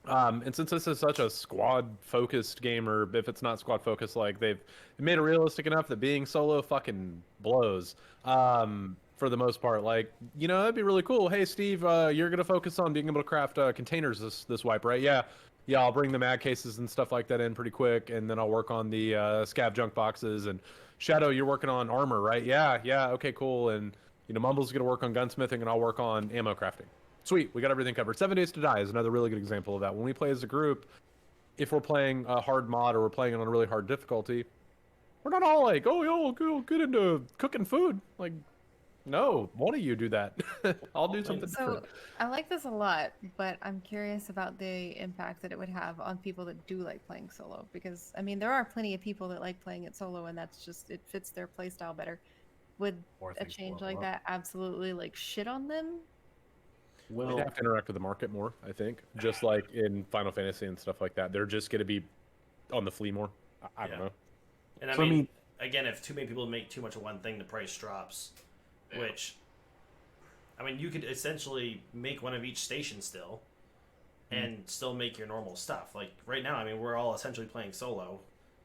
And since this is such a squad focused game, or if it's not squad focused, like they've made it realistic enough that being solo fucking blows. For the most part, like, you know, that'd be really cool. Hey Steve, you're gonna focus on being able to craft containers this wipe, right? Yeah, I'll bring the mag cases and stuff like that in pretty quick, and then I'll work on the scav junk boxes. And Shadow, you're working on armor, right? Yeah, okay, cool. And you know, Mumble's gonna work on gunsmithing, and I'll work on ammo crafting. Sweet, we got everything covered. 7 Days to Die is another really good example of that. When we play as a group, if we're playing a hard mod or we're playing on a really hard difficulty, we're not all like, oh, yo, go get into cooking food. Like, no, one of you do that. I'll do something different. So I like this a lot, but I'm curious about the impact that it would have on people that do like playing solo. Because, I mean, there are plenty of people that like playing it solo, and that's just, it fits their playstyle better. Would a change like that absolutely, like, shit on them? Well, they have to interact with the market more, I think. Just like in Final Fantasy and stuff like that. They're just going to be on the flea more. I don't know. And I mean, again, if too many people make too much of one thing, the price drops. Yeah. Which, I mean, you could essentially make one of each station still, and still make your normal stuff. Like, right now, I mean, we're all essentially playing solo.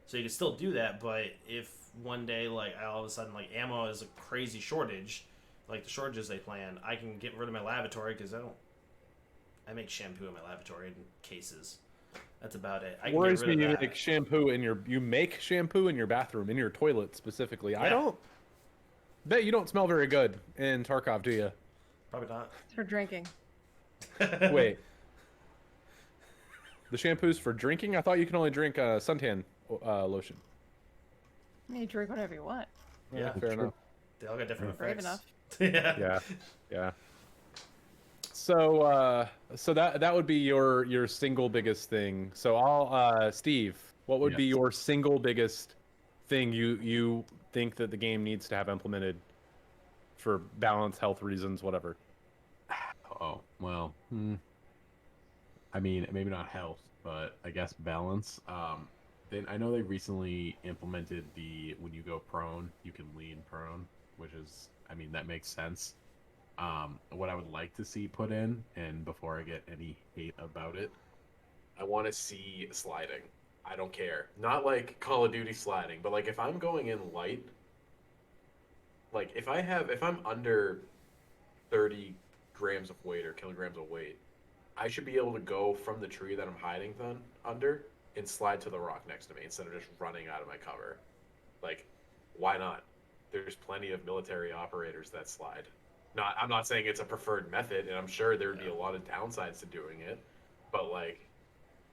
So you can still do that, but if one day, like, all of a sudden, like, ammo is a crazy shortage, like the shortages they plan, I can get rid of my lavatory, because I make shampoo in my lavatory in cases. That's about it. I can worries get rid me of you that. make shampoo in your bathroom, in your toilet specifically. Yeah. I don't bet you don't smell very good in Tarkov, do you? Probably not. It's for drinking. Wait. The shampoo's for drinking? I thought you can only drink suntan lotion. You drink whatever you want. Yeah, fair enough. They all got different Brave effects. enough. Yeah. So that would be your single biggest thing. So I'll Steve, what would be your single biggest thing you think that the game needs to have implemented for balance, health reasons, whatever? Oh, well, I mean, maybe not health, but I guess balance. Then I know they recently implemented when you go prone, you can lean prone, which is, I mean, that makes sense. What I would like to see put in, and before I get any hate about it, I want to see sliding. I don't care. Not like Call of Duty sliding, but like if I'm going in light, like if I'm under 30 grams of weight or kilograms of weight, I should be able to go from the tree that I'm hiding under and slide to the rock next to me instead of just running out of my cover. Like, why not? There's plenty of military operators that slide. I'm not saying it's a preferred method, and I'm sure there would be a lot of downsides to doing it, but like,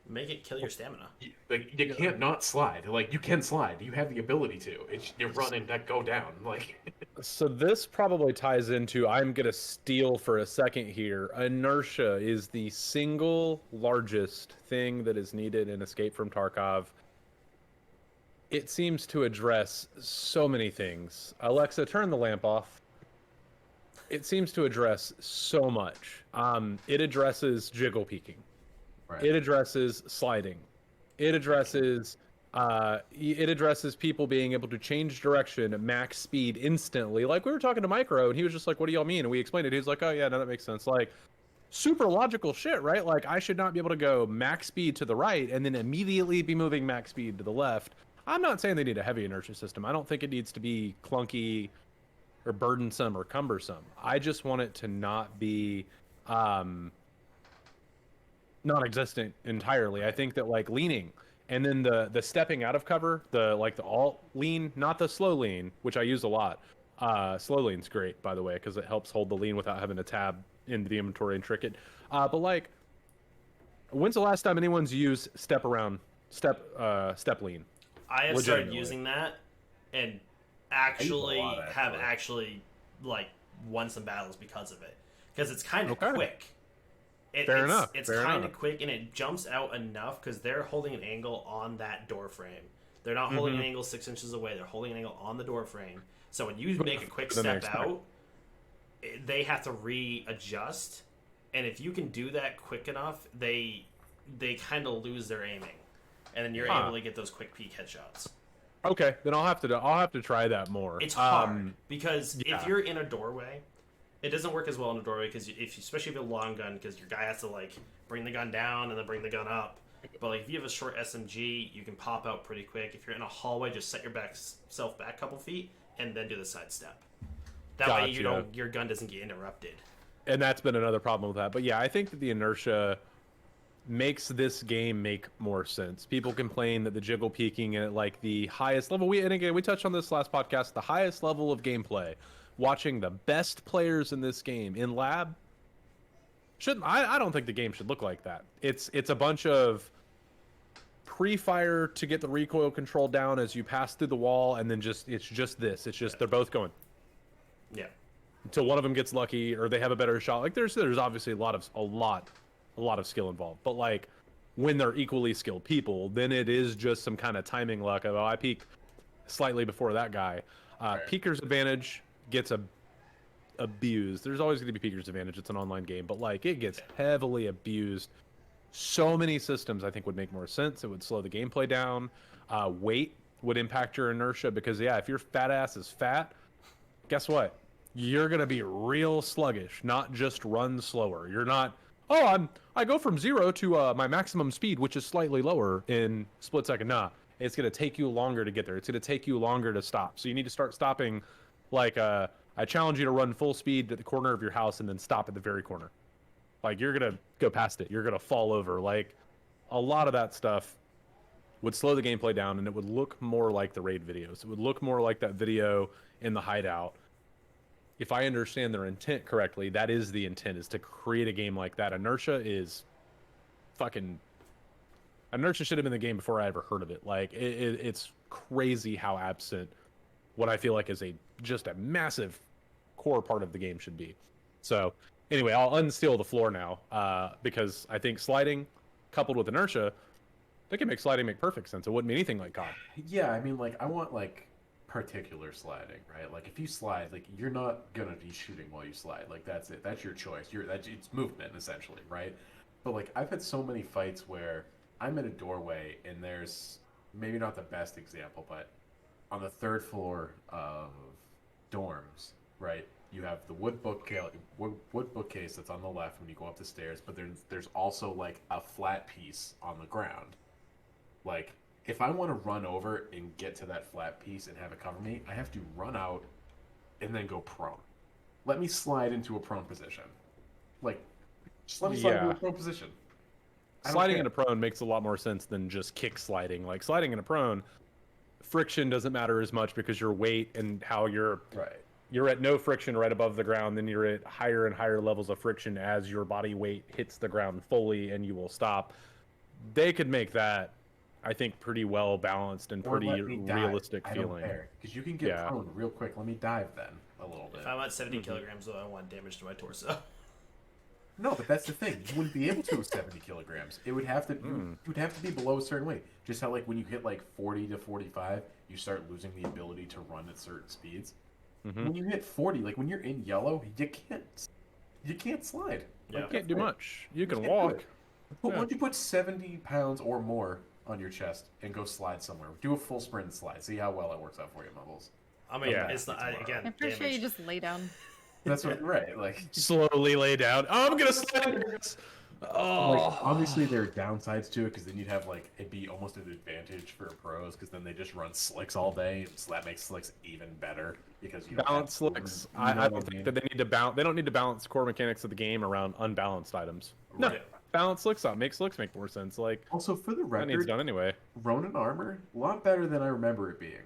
make it kill your stamina. You can't not slide. Like, you can slide. You have the ability to. You're running that go down. Like, so this probably ties into, I'm gonna steal for a second here. Inertia is the single largest thing that is needed in Escape from Tarkov. It seems to address so many things. Alexa, turn the lamp off. It seems to address so much. It addresses jiggle peeking. Right. It addresses sliding. It addresses people being able to change direction at max speed instantly. Like, we were talking to Micro, and he was just like, "What do y'all mean?" And we explained it. He was like, "Oh yeah, no, that makes sense." Like, super logical shit, right? Like, I should not be able to go max speed to the right and then immediately be moving max speed to the left. I'm not saying they need a heavy inertia system. I don't think it needs to be clunky or burdensome or cumbersome. I just want it to not be non-existent entirely. I think that, like, leaning and then the stepping out of cover, the alt lean, not the slow lean, which I use a lot. Slow lean's great, by the way, because it helps hold the lean without having to tab into the inventory and trick it. But like, when's the last time anyone's used step lean? I have started using that, and actually have like won some battles because of it, because it's kind of quick. Fair enough. It's kind of quick, and it jumps out enough because they're holding an angle on that door frame. They're not holding an angle 6 inches away. They're holding an angle on the door frame. So when you make a quick step out, they have to readjust. And if you can do that quick enough, they kind of lose their aiming, and then you're able to get those quick peek headshots. Okay, then I'll have to try that more. It's hard because if you're in a doorway, it doesn't work as well in a doorway, because especially if you have a long gun, because your guy has to like bring the gun down and then bring the gun up. But like, if you have a short SMG, you can pop out pretty quick. If you're in a hallway, just set yourself back a couple feet and then do the side step. That way your gun doesn't get interrupted. And that's been another problem with that. But yeah, I think that the inertia makes this game make more sense. People complain that the jiggle peeking at like the highest level, and again, we touched on this last podcast, the highest level of gameplay, watching the best players in this game in lab, I don't think the game should look like that. It's a bunch of pre-fire to get the recoil control down as you pass through the wall, and then they're both going. Yeah. Until one of them gets lucky or they have a better shot. Like, there's obviously a lot of skill involved. But like, when they're equally skilled people, then it is just some kind of timing luck of, I peek slightly before that guy. Peeker's advantage gets abused. There's always going to be Peeker's advantage. It's an online game, but like, it gets heavily abused. So many systems I think would make more sense. It would slow the gameplay down. Weight would impact your inertia, because if your fat ass is fat, guess what? You're going to be real sluggish, not just run slower. You're not, I go from 0 to my maximum speed, which is slightly lower in split second. Nah, it's going to take you longer to get there. It's going to take you longer to stop. So you need to start stopping. Like, I challenge you to run full speed to the corner of your house and then stop at the very corner. Like, you're going to go past it. You're going to fall over. Like, a lot of that stuff would slow the gameplay down, and it would look more like the raid videos. It would look more like that video in the hideout. If I understand their intent correctly, that is the intent, is to create a game like that. Inertia should have been the game before I ever heard of it. Like, it's crazy how absent what I feel like is just a massive core part of the game should be. So anyway, I'll unsteal the floor now, because I think sliding coupled with inertia, they can make sliding make perfect sense. It wouldn't be anything like COD. Yeah, I mean, like, I want like particular sliding, right? Like, if you slide, like, you're not gonna be shooting while you slide. Like, that's it. That's your choice. It's movement essentially, right? But like, I've had so many fights where I'm in a doorway and there's, maybe not the best example, but on the 3rd floor of dorms, right? You have the wood bookcase that's on the left when you go up the stairs, but there's also like a flat piece on the ground. Like, if I want to run over and get to that flat piece and have it cover me, I have to run out and then go prone. Let me slide into a prone position. Like, just let me slide into Yeah. a pro position. I don't Sliding care. into prone makes a lot more sense than just kick sliding. Like sliding into prone, friction doesn't matter as much because your weight and how Right. you're at no friction right above the ground, then you're at higher and higher levels of friction as your body weight hits the ground fully and you will stop. They could make that, I think, pretty well balanced and Or pretty let me dive. realistic I don't feeling. care. Because you can get Yeah. prone real quick. Let me dive then a little bit. If I'm at 70 kilograms, though, I want damage to my torso. No, but that's the thing. You wouldn't be able to with 70 kilograms. It would have to. You would have to be below a certain weight. Just how like when you hit like 40 to 45, you start losing the ability to run at certain speeds. When you hit 40, like when you're in yellow, you can't slide. Yeah. You can't do much. You can can't do walk. it. But once you put 70 pounds or more on your chest and go slide somewhere, do a full sprint and slide. See how well it works out for you, Mumbles. I mean, Yeah. it's not, again, I'm pretty sure you damage. just lay down. That's what, right? Like, Slowly lay down. Oh, I'm gonna slide into this. Oh, like obviously there are downsides to it because then you'd have like it'd be almost an advantage for pros because then they just run slicks all day, so that makes slicks even better because you don't have balance to move slicks. them, you know I what don't think mean? that they need to balance. They don't need to balance core mechanics of the game around unbalanced items. No, Right. balance slicks out. Make slicks make more sense. Like Also, for the that needs record, done anyway. Ronin armor a lot better than I remember it being.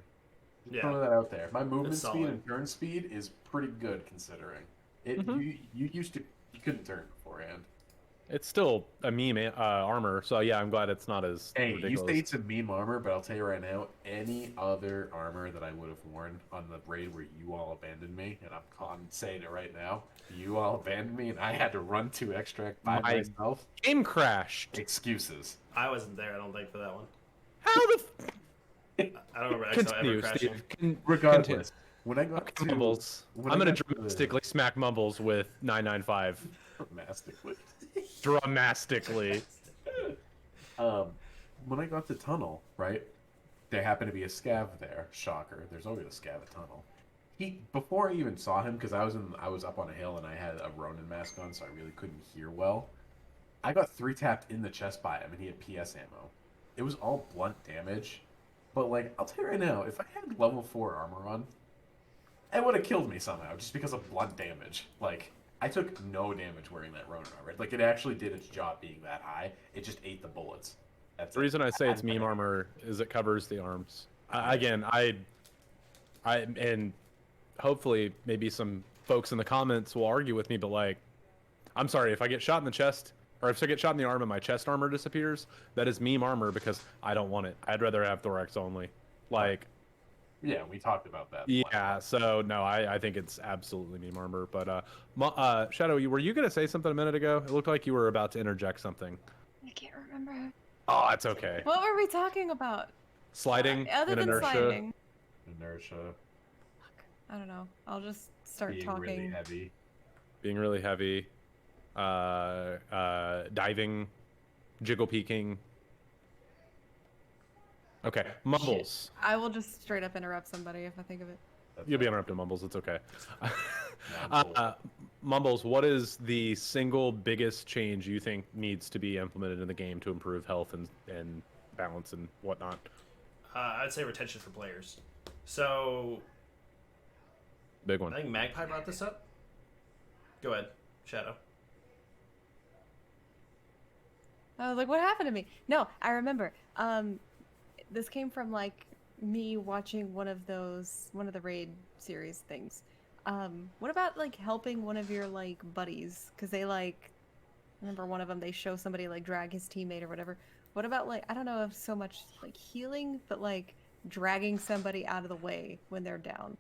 Just Yeah. throwing that out there. My movement It's speed solid. and turn speed is pretty good considering. It you used to you couldn't turn beforehand. It's still a meme armor, so yeah, I'm glad it's not as Hey, ridiculous. you say it's a meme armor, but I'll tell you right now, any other armor that I would have worn on the raid where you all abandoned me, and I'm saying it right now, you all abandoned me, and I had to run to extract by My- myself. Game crashed. Excuses. I wasn't there, I don't think, for that one. How the I don't remember Exo ever continue, crashing. Steve? Regardless, when I got to Mumbles. when I'm I gonna got to the- dramatically smack Mumbles with 995. Dramatically. Dramatically. When I got to tunnel, right, there happened to be a scav there. Shocker. There's always a scav at tunnel. Before I even saw him, because I was up on a hill and I had a Ronin mask on, so I really couldn't hear well. I got 3-tapped in the chest by him, and he had PS ammo. It was all blunt damage, but like I'll tell you right now, if I had level 4 armor on, it would have killed me somehow just because of blunt damage. Like I took no damage wearing that Ronin armor. Like it actually did its job being that high. It just ate the bullets. That's The it. reason I say it's meme armor is it covers the arms. Again, and hopefully maybe some folks in the comments will argue with me, but like, I'm sorry if I get shot in the chest or if I get shot in the arm and my chest armor disappears, that is meme armor because I don't want it. I'd rather have thorax only. Like, Yeah, we talked about that. yeah. So no, I think it's absolutely meme armor. But Shadow, were you gonna say something a minute ago? It looked like you were about to interject something. I can't remember. Oh, it's okay. What were we talking about? Sliding Other and than inertia. sliding. Inertia, I don't know. I'll just start being talking. really heavy. Being really heavy, diving, jiggle peeking. Okay, Mumbles. I will just straight up interrupt somebody if I think of it. You'll be interrupted, Mumbles. It's okay. cool. Mumbles, what is the single biggest change you think needs to be implemented in the game to improve health and balance and whatnot? I'd say retention for players. So, Big one. I think Magpie brought this up. Go ahead, Shadow. I was like, what happened to me? No, I remember. This came from like me watching one of the raid series things. What about like helping one of your like buddies? Because they like, I remember one of them, they show somebody like drag his teammate or whatever. What about like, I don't know if so much like healing, but like dragging somebody out of the way when they're down.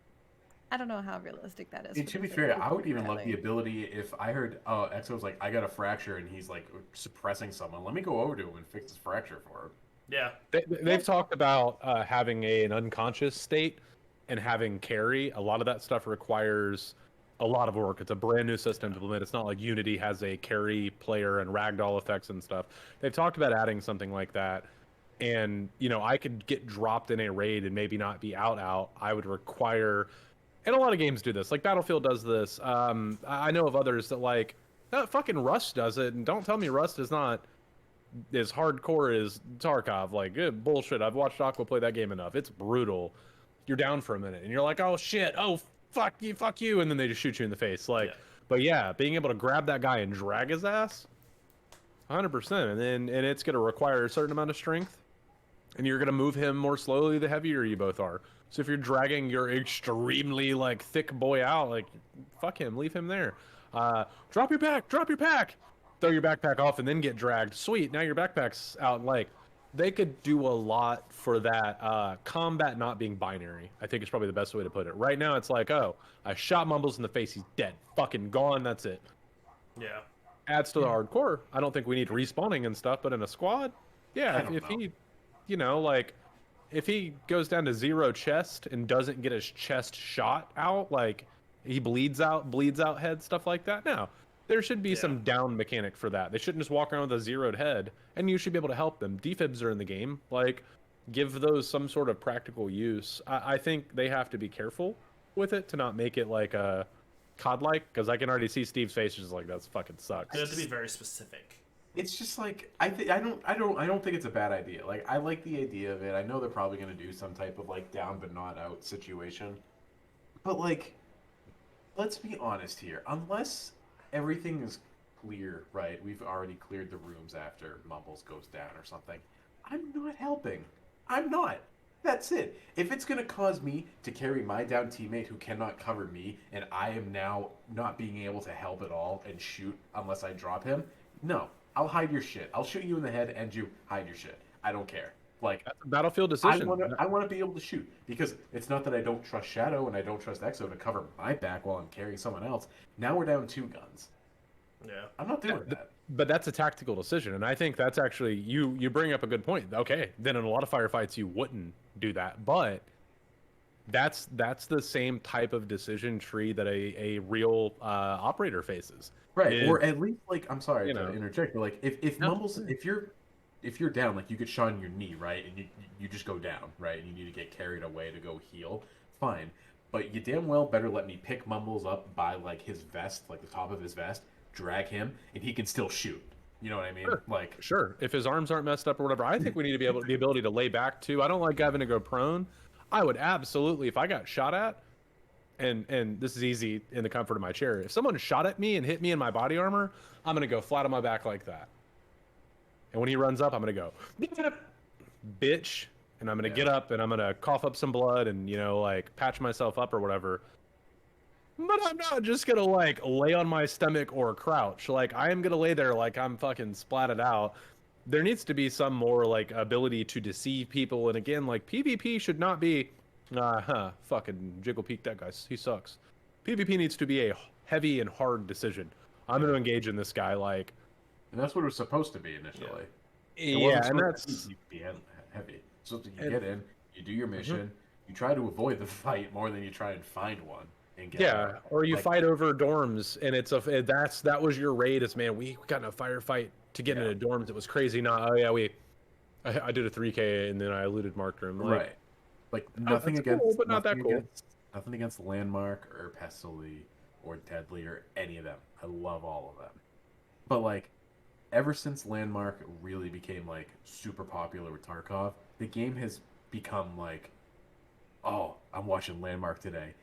I don't know how realistic that is. And to be within fair, I would even love really. the ability if I heard Exo's like, I got a fracture and he's like suppressing someone. Let me go over to him and fix his fracture for him. Yeah. They've talked about having an unconscious state and having carry. A lot of that stuff requires a lot of work. It's a brand new system to implement. It's not like Unity has a carry player and ragdoll effects and stuff. They've talked about adding something like that. And, you know, I could get dropped in a raid and maybe not be out. I would require, and a lot of games do this. Like Battlefield does this. I know of others that like, fucking Rust does it. And don't tell me Rust is not as hardcore as Tarkov. Like, bullshit. I've watched Aqua play that game enough. It's brutal. You're down for a minute and you're like, oh shit, oh fuck you, and then they just shoot you in the face. Like, But yeah, being able to grab that guy and drag his ass, 100%, and it's going to require a certain amount of strength, and you're going to move him more slowly the heavier you both are. So if you're dragging your extremely like thick boy out, like fuck him, leave him there. Drop your pack, throw your backpack off, and then get dragged. Sweet, now your backpack's out. Like they could do a lot for that. Combat not being binary, I think is probably the best way to put it. Right now, it's like, oh, I shot Mumbles in the face, he's dead, fucking gone. That's it. Yeah. Adds to the hardcore. I don't think we need respawning and stuff, but in a squad, yeah, if he, you know, like, if he goes down to 0 chest and doesn't get his chest shot out, like he bleeds out head, stuff like that. No, there should be some down mechanic for that. They shouldn't just walk around with a zeroed head, and you should be able to help them. Defibs are in the game. Like, give those some sort of practical use. I think they have to be careful with it to not make it like a COD-like, because I can already see Steve's face just like, that's fucking sucks. You have to be very specific. It's just like I don't think it's a bad idea. Like I like the idea of it. I know they're probably gonna do some type of like down but not out situation. But like, let's be honest here. Unless everything is clear, right? We've already cleared the rooms after Mumbles goes down or something. I'm not helping. I'm not. That's it. If it's gonna cause me to carry my down teammate who cannot cover me, and I am now not being able to help at all and shoot unless I drop him, no. I'll hide your shit. I'll shoot you in the head and you hide your shit. I don't care. Like, that's a battlefield decision. I want to be able to shoot, because it's not that I don't trust Shadow and I don't trust Exo to cover my back while I'm carrying someone else. Now we're down 2 guns. Yeah. I'm not doing that. But that's a tactical decision, and I think that's actually you bring up a good point. Okay, then in a lot of firefights you wouldn't do that, but that's the same type of decision tree that a real operator faces. Right, or at least, like, I'm sorry to interject, but like if Mumbles, if you're down, like you get shot in your knee, right, and you just go down, right, and you need to get carried away to go heal, fine, but you damn well better let me pick Mumbles up by like his vest, like the top of his vest, drag him, and he can still shoot. You know what I mean? Sure. Like, sure, if his arms aren't messed up or whatever, I think we need to be able the ability to lay back too. I don't like having to go prone. I would absolutely, if I got shot at, and this is easy in the comfort of my chair, if someone shot at me and hit me in my body armor, I'm gonna go flat on my back like that. And when he runs up, I'm gonna go, bitch, and I'm gonna get up and I'm gonna cough up some blood and, you know, like patch myself up or whatever. But I'm not just gonna like lay on my stomach or crouch. Like, I am gonna lay there like I'm fucking splatted out. There needs to be some more like ability to deceive people. And again, like PvP should not be, fucking jiggle peek that guy, he sucks. PvP needs to be a heavy and hard decision. I'm going to engage in this guy, like, and that's what it was supposed to be initially. Yeah, and that's be heavy. So you get in, you do your mission, you try to avoid the fight more than you try and find one. And get out. Or you fight over dorms, and that was your raid. Is, man, we got in a firefight to get into dorms. It was crazy. Not, I did a 3K and then I looted Marked Room. Like, right. Like nothing against, cool, but not that cool. Nothing against Landmark or Pestily or Deadly or any of them. I love all of them. But like, ever since Landmark really became like super popular with Tarkov, the game has become like, oh, I'm watching Landmark today.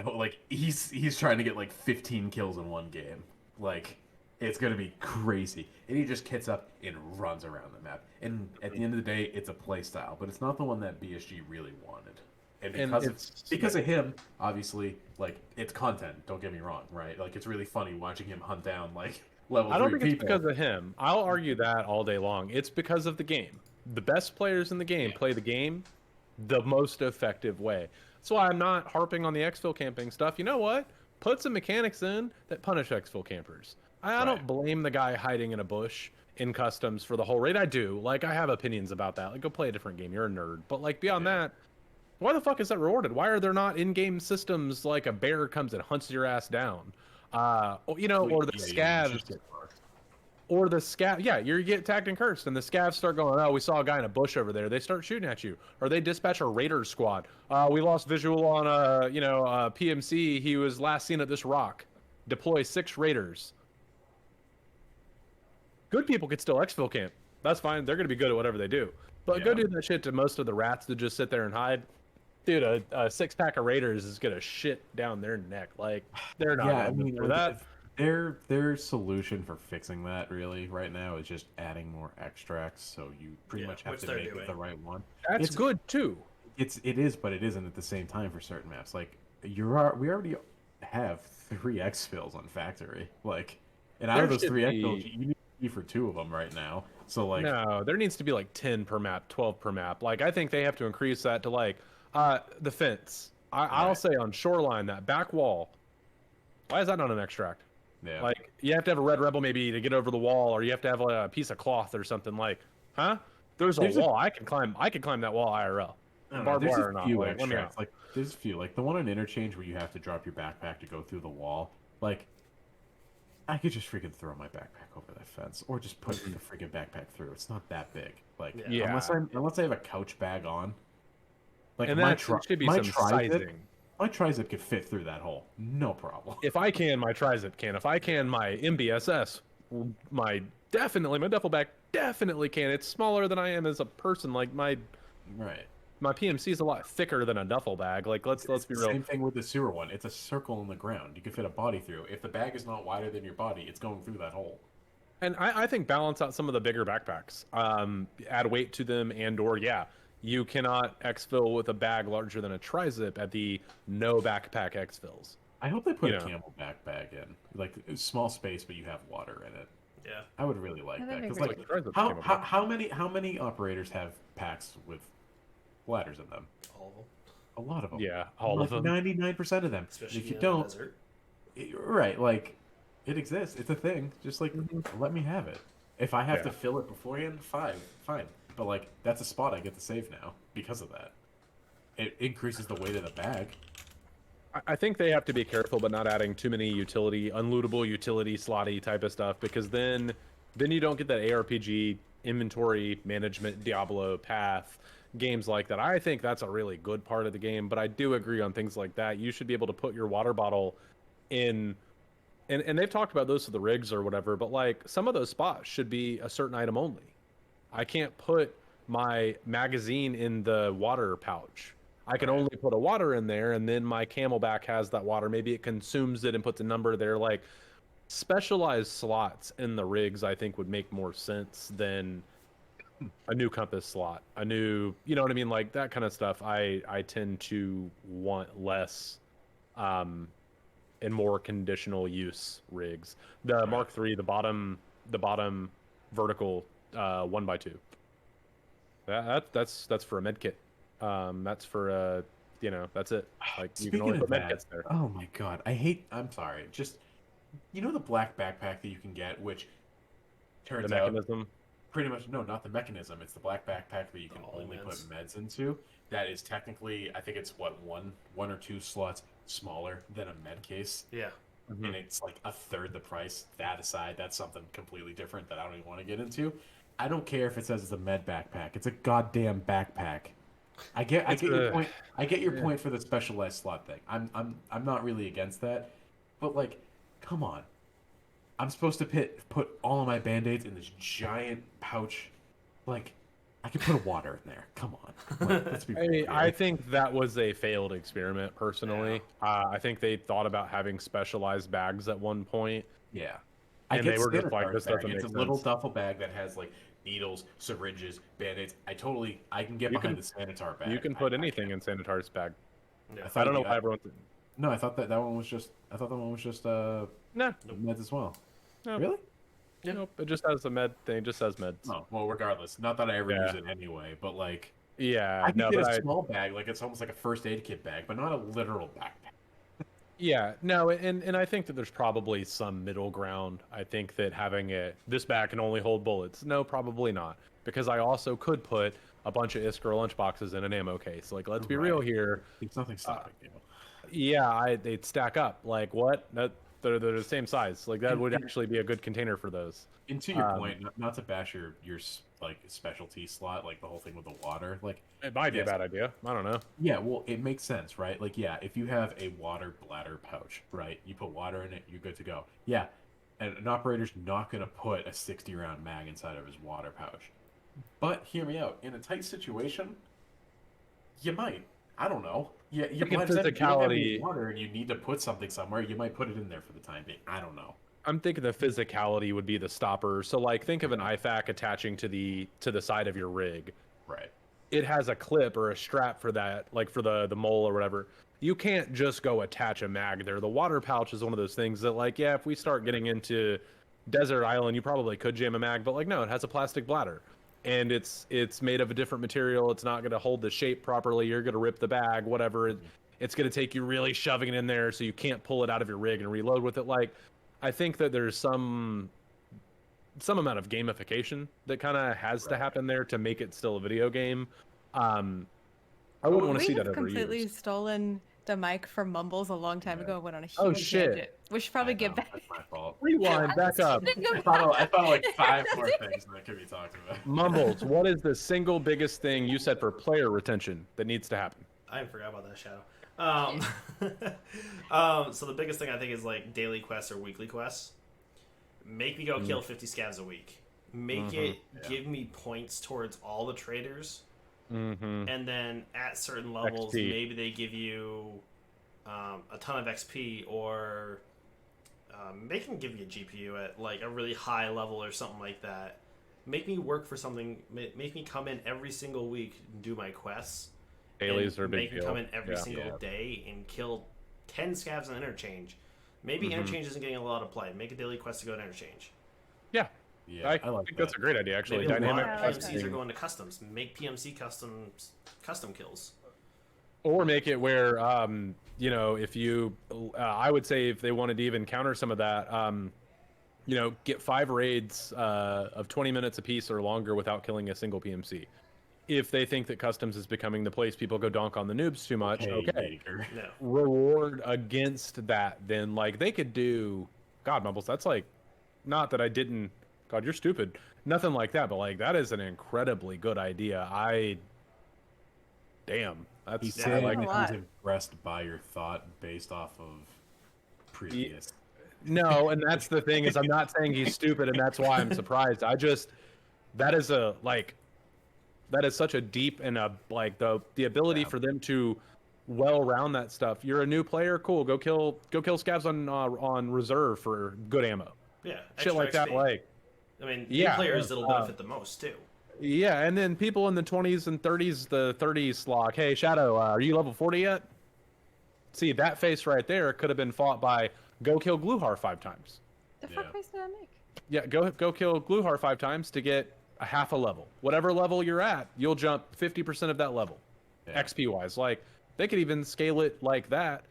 Like he's trying to get like 15 kills in one game. Like, it's gonna be crazy. And he just kits up and runs around the map. And at the end of the day, it's a play style, but it's not the one that BSG really wanted. And because of him, obviously, like, it's content. Don't get me wrong, right? Like, it's really funny watching him hunt down like level 3 people. I don't think it's because of him. I'll argue that all day long. It's because of the game. The best players in the game play the game the most effective way. That's why I'm not harping on the exfil camping stuff. You know what? Put some mechanics in that punish exfil campers. I don't blame the guy hiding in a bush in customs for the whole raid. I do. Like, I have opinions about that. Like, go play a different game. You're a nerd. But, like, beyond that, why the fuck is that rewarded? Why are there not in-game systems like a bear comes and hunts your ass down? You know, or the scavs. Or the scav, you get attacked and cursed, and the scavs start going, oh, we saw a guy in a bush over there. They start shooting at you. Or they dispatch a raider squad. We lost visual on PMC. He was last seen at this rock. Deploy 6 raiders. Good people could still exfil camp. That's fine. They're going to be good at whatever they do. But go do that shit to most of the rats that just sit there and hide. Dude, a 6-pack of raiders is going to shit down their neck. Like, they're not for that. Their solution for fixing that really right now is just adding more extracts, so you pretty much have which to they're make it doing. the right one. That's It's good too. it is, but it isn't at the same time for certain maps. Like we already have 3 exfils on factory. Like, and out There of those should 3 be- exfils, you need to be for 2 of them right now. So like, No, there needs to be like 10 per map, 12 per map. Like I think they have to increase that to like the fence. I'll Right. say on shoreline, that back wall. Why is that not an extract? yeah, Like you have to have a red rebel maybe to get over the wall, or you have to have a piece of cloth or something. Like, huh? There's a wall. I can climb that wall IRL. I don't know, Barbed there's wire or a not. few Like, let me extracts. out. Like there's a few. Like the one on interchange where you have to drop your backpack to go through the wall. Like, I could just freaking throw my backpack over that fence, or just put the freaking backpack through. It's not that big. Like, Yeah. unless I have a couch bag on. Like And my that should be my some tri-zip, sizing. my tri-zip could fit through that hole, no problem. If I can, my tri-zip can. If I can, my MBSS, my duffel bag definitely can. It's smaller than I am as a person. Like my Right. PMC is a lot thicker than a duffel bag. Like let's It's be the real. same thing with the sewer one. It's a circle in the ground. You can fit a body through. If the bag is not wider than your body, it's going through that hole. And I think balance out some of the bigger backpacks. Add weight to them, and or you cannot exfil with a bag larger than a tri-zip at the no backpack exfils. I hope they put You a know. camel backpack in, like small space, but you have water in it. Yeah. I would really like Yeah, that that'd be because great. like Tri-zip's how, camel how back. how many operators have packs with bladders in them? All of them. A lot of them. Yeah, all of them. 99% of them. Especially If you in don't, the desert. right? Like it exists. It's a thing. Just like let me have it. If I have Yeah. to fill it beforehand, fine. But like that's a spot I get to save now because of that. It increases the weight of the bag. I think they have to be careful, but not adding too many unlootable utility slotty type of stuff, because then you don't get that ARPG inventory management Diablo path games like that. I think that's a really good part of the game, but I do agree on things like that. You should be able to put your water bottle in, and they've talked about those for the rigs or whatever, but like some of those spots should be a certain item only. I can't put my magazine in the water pouch. I can only put a water in there, and then my camelback has that water. Maybe it consumes it and puts a number there. Like specialized slots in the rigs, I think would make more sense than a new compass slot, a new, you know what I mean, like that kind of stuff. I tend to want less, and more conditional use rigs. The Mark III, the bottom vertical 1x2. That's for a med kit. That's for that's it. Like you can only put med kits there. Oh my god, I'm sorry. Just you know the black backpack that you can get, which turns The out mechanism. pretty much not the mechanism. It's the black backpack that you can only put meds into. That is technically, I think it's one or two slots smaller than a med case, Yeah. and it's like a third the price. That aside, that's something completely different that I don't even want to get into. I don't care if it says it's a med backpack. It's a goddamn backpack. I get your point. I get your point for the specialized slot thing. I'm not really against that, but like, come on. I'm supposed to put all of my band-aids in this giant pouch. Like, I could put a water in there. Come on. Like, let's be real. I think that was a failed experiment, personally. I think they thought about having specialized bags at one point. Yeah. And they were just like, Standard this bag. doesn't make It's sense. a little duffel bag that has like needles, syringes, band-aids. I can get behind the Sanitar bag. You can put anything in Sanitar's bag. Yeah. I don't know why everyone's... No, I thought that one was just. I thought that one was just Nah. meds as well. No. Really? Yeah. Nope. It just has the med thing. It just says meds. Oh, well, regardless. Not that I ever Yeah. use it anyway, but like, Yeah. I can No, get but a small bag, like it's almost like a first aid kit bag, but not a literal backpack. Yeah, no, and I think that there's probably some middle ground. I think that having this bag can only hold bullets. No, probably not, because I also could put a bunch of Iskra lunchboxes in an ammo case. Like, let's be real Right. here. It's nothing stopping you. Yeah, they'd stack up. Like, what? They're the same size. Like, that would actually be a good container for those. And to your point, not to bash your like specialty slot, like the whole thing with the water, like It might be Yes. a bad idea. I don't know. yeah, well, it makes sense, right? Like, yeah, if you have a water bladder pouch, right, you put water in it, you're good to go. Yeah, and an operator's not going to put a 60-round mag inside of his water pouch. But hear me out. In a tight situation, you might. I don't know. Yeah, you Like in might have physicality- water and you need to put something somewhere. You might put it in there for the time being. I don't know. I'm thinking the physicality would be the stopper. So like think of an IFAK attaching to the side of your rig. Right. It has a clip or a strap for that, like for the mole or whatever. You can't just go attach a mag there. The water pouch is one of those things that like, yeah, if we start getting into Desert Island, you probably could jam a mag, but like no, it has a plastic bladder. And it's made of a different material. It's not going to hold the shape properly. You're going to rip the bag, whatever. It's going to take you really shoving it in there so you can't pull it out of your rig and reload with it. Like, I think that there's some amount of gamification that kind of has to happen there to make it still a video game. I wouldn't want to see that over completely years. stolen the mic from Mumbles a long time ago and went on a huge Oh, shit. tangent. We should probably get back. That's my fault. Rewind, back up. I thought like 5 more things that could be talked about. Mumbles, what is the single biggest thing you said for player retention that needs to happen? I forgot about that, Shadow. So the biggest thing I think is like daily quests or weekly quests. Make me go kill 50 scavs a week. Make it give me points towards all the traders. And then at certain levels, XP. maybe they give you a ton of XP, or make them give you a GPU at like a really high level or something like that. Make me work for something. Make me come in every single week and do my quests. Dailies are a big Make me deal. come in every single day and kill 10 scavs on interchange. Maybe interchange isn't getting a lot of play. Make a daily quest to go to interchange. Yeah. Yeah, I like think that's a great idea, actually. Maybe a lot Dynamic of quest PMCs are thing. going to customs. Make PMC custom kills. Or make it where, you know, if you, I would say if they wanted to even counter some of that, you know, get 5 raids of 20 minutes apiece or longer without killing a single PMC. If they think that customs is becoming the place people go donk on the noobs too much, okay. No. Reward against that, then like they could do, God, Mumbles, that's like, not that I didn't, God, you're stupid. Nothing like that, but like that is an incredibly good idea. Damn, that's He I said like a it. lot. he's impressed by your thought based off of previous. No, and that's the thing is I'm not saying he's stupid and that's why I'm surprised. I just that is such a deep and a like the ability for them to well round that stuff. You're a new player, cool. Go kill scavs on reserve for good ammo. Yeah. Shit like that, XP. like I mean, Yeah, new players that'll benefit the most too. yeah, and then people in the 20s and 30s, the 30s slog. Hey, Shadow, are you level 40 yet? See, that face right there could have been fought by go kill Gluhar 5 times. The fuck face did I make? Yeah, go kill Gluhar 5 times to get a half a level. Whatever level you're at, you'll jump 50% of that level, XP wise. Like they could even scale it like that,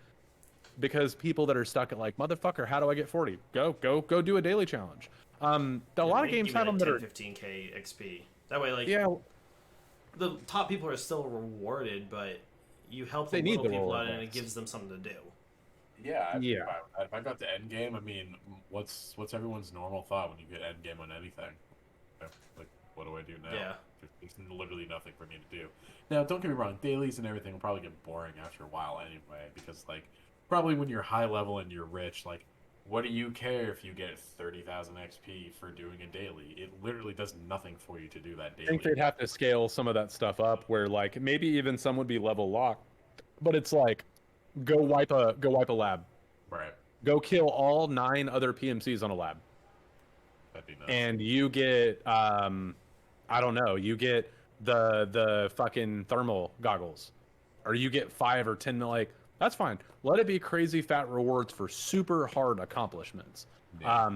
because people that are stuck at like motherfucker, how do I get 40? Go do a daily challenge. A lot of games have them that are 15k XP. That way, like the top people are still rewarded, but you help the They need little the people reward out, and it points. gives them something to do. Yeah, Yeah. If I got to end game, I mean, what's everyone's normal thought when you get end game on anything? Like, what do I do now? Yeah. There's literally nothing for me to do. Now, don't get me wrong, dailies and everything will probably get boring after a while anyway, because like probably when you're high level and you're rich, like what do you care if you get 30,000 XP for doing a daily? It literally does nothing for you to do that daily. I think they'd have to scale some of that stuff up where like maybe even some would be level locked, but it's like go wipe a lab. Right. Go kill all 9 other PMCs on a lab. That'd be nice. And you get I don't know, you get the fucking thermal goggles. Or you get 5 or 10 mil, like that's fine. Let it be crazy fat rewards for super hard accomplishments. Yeah.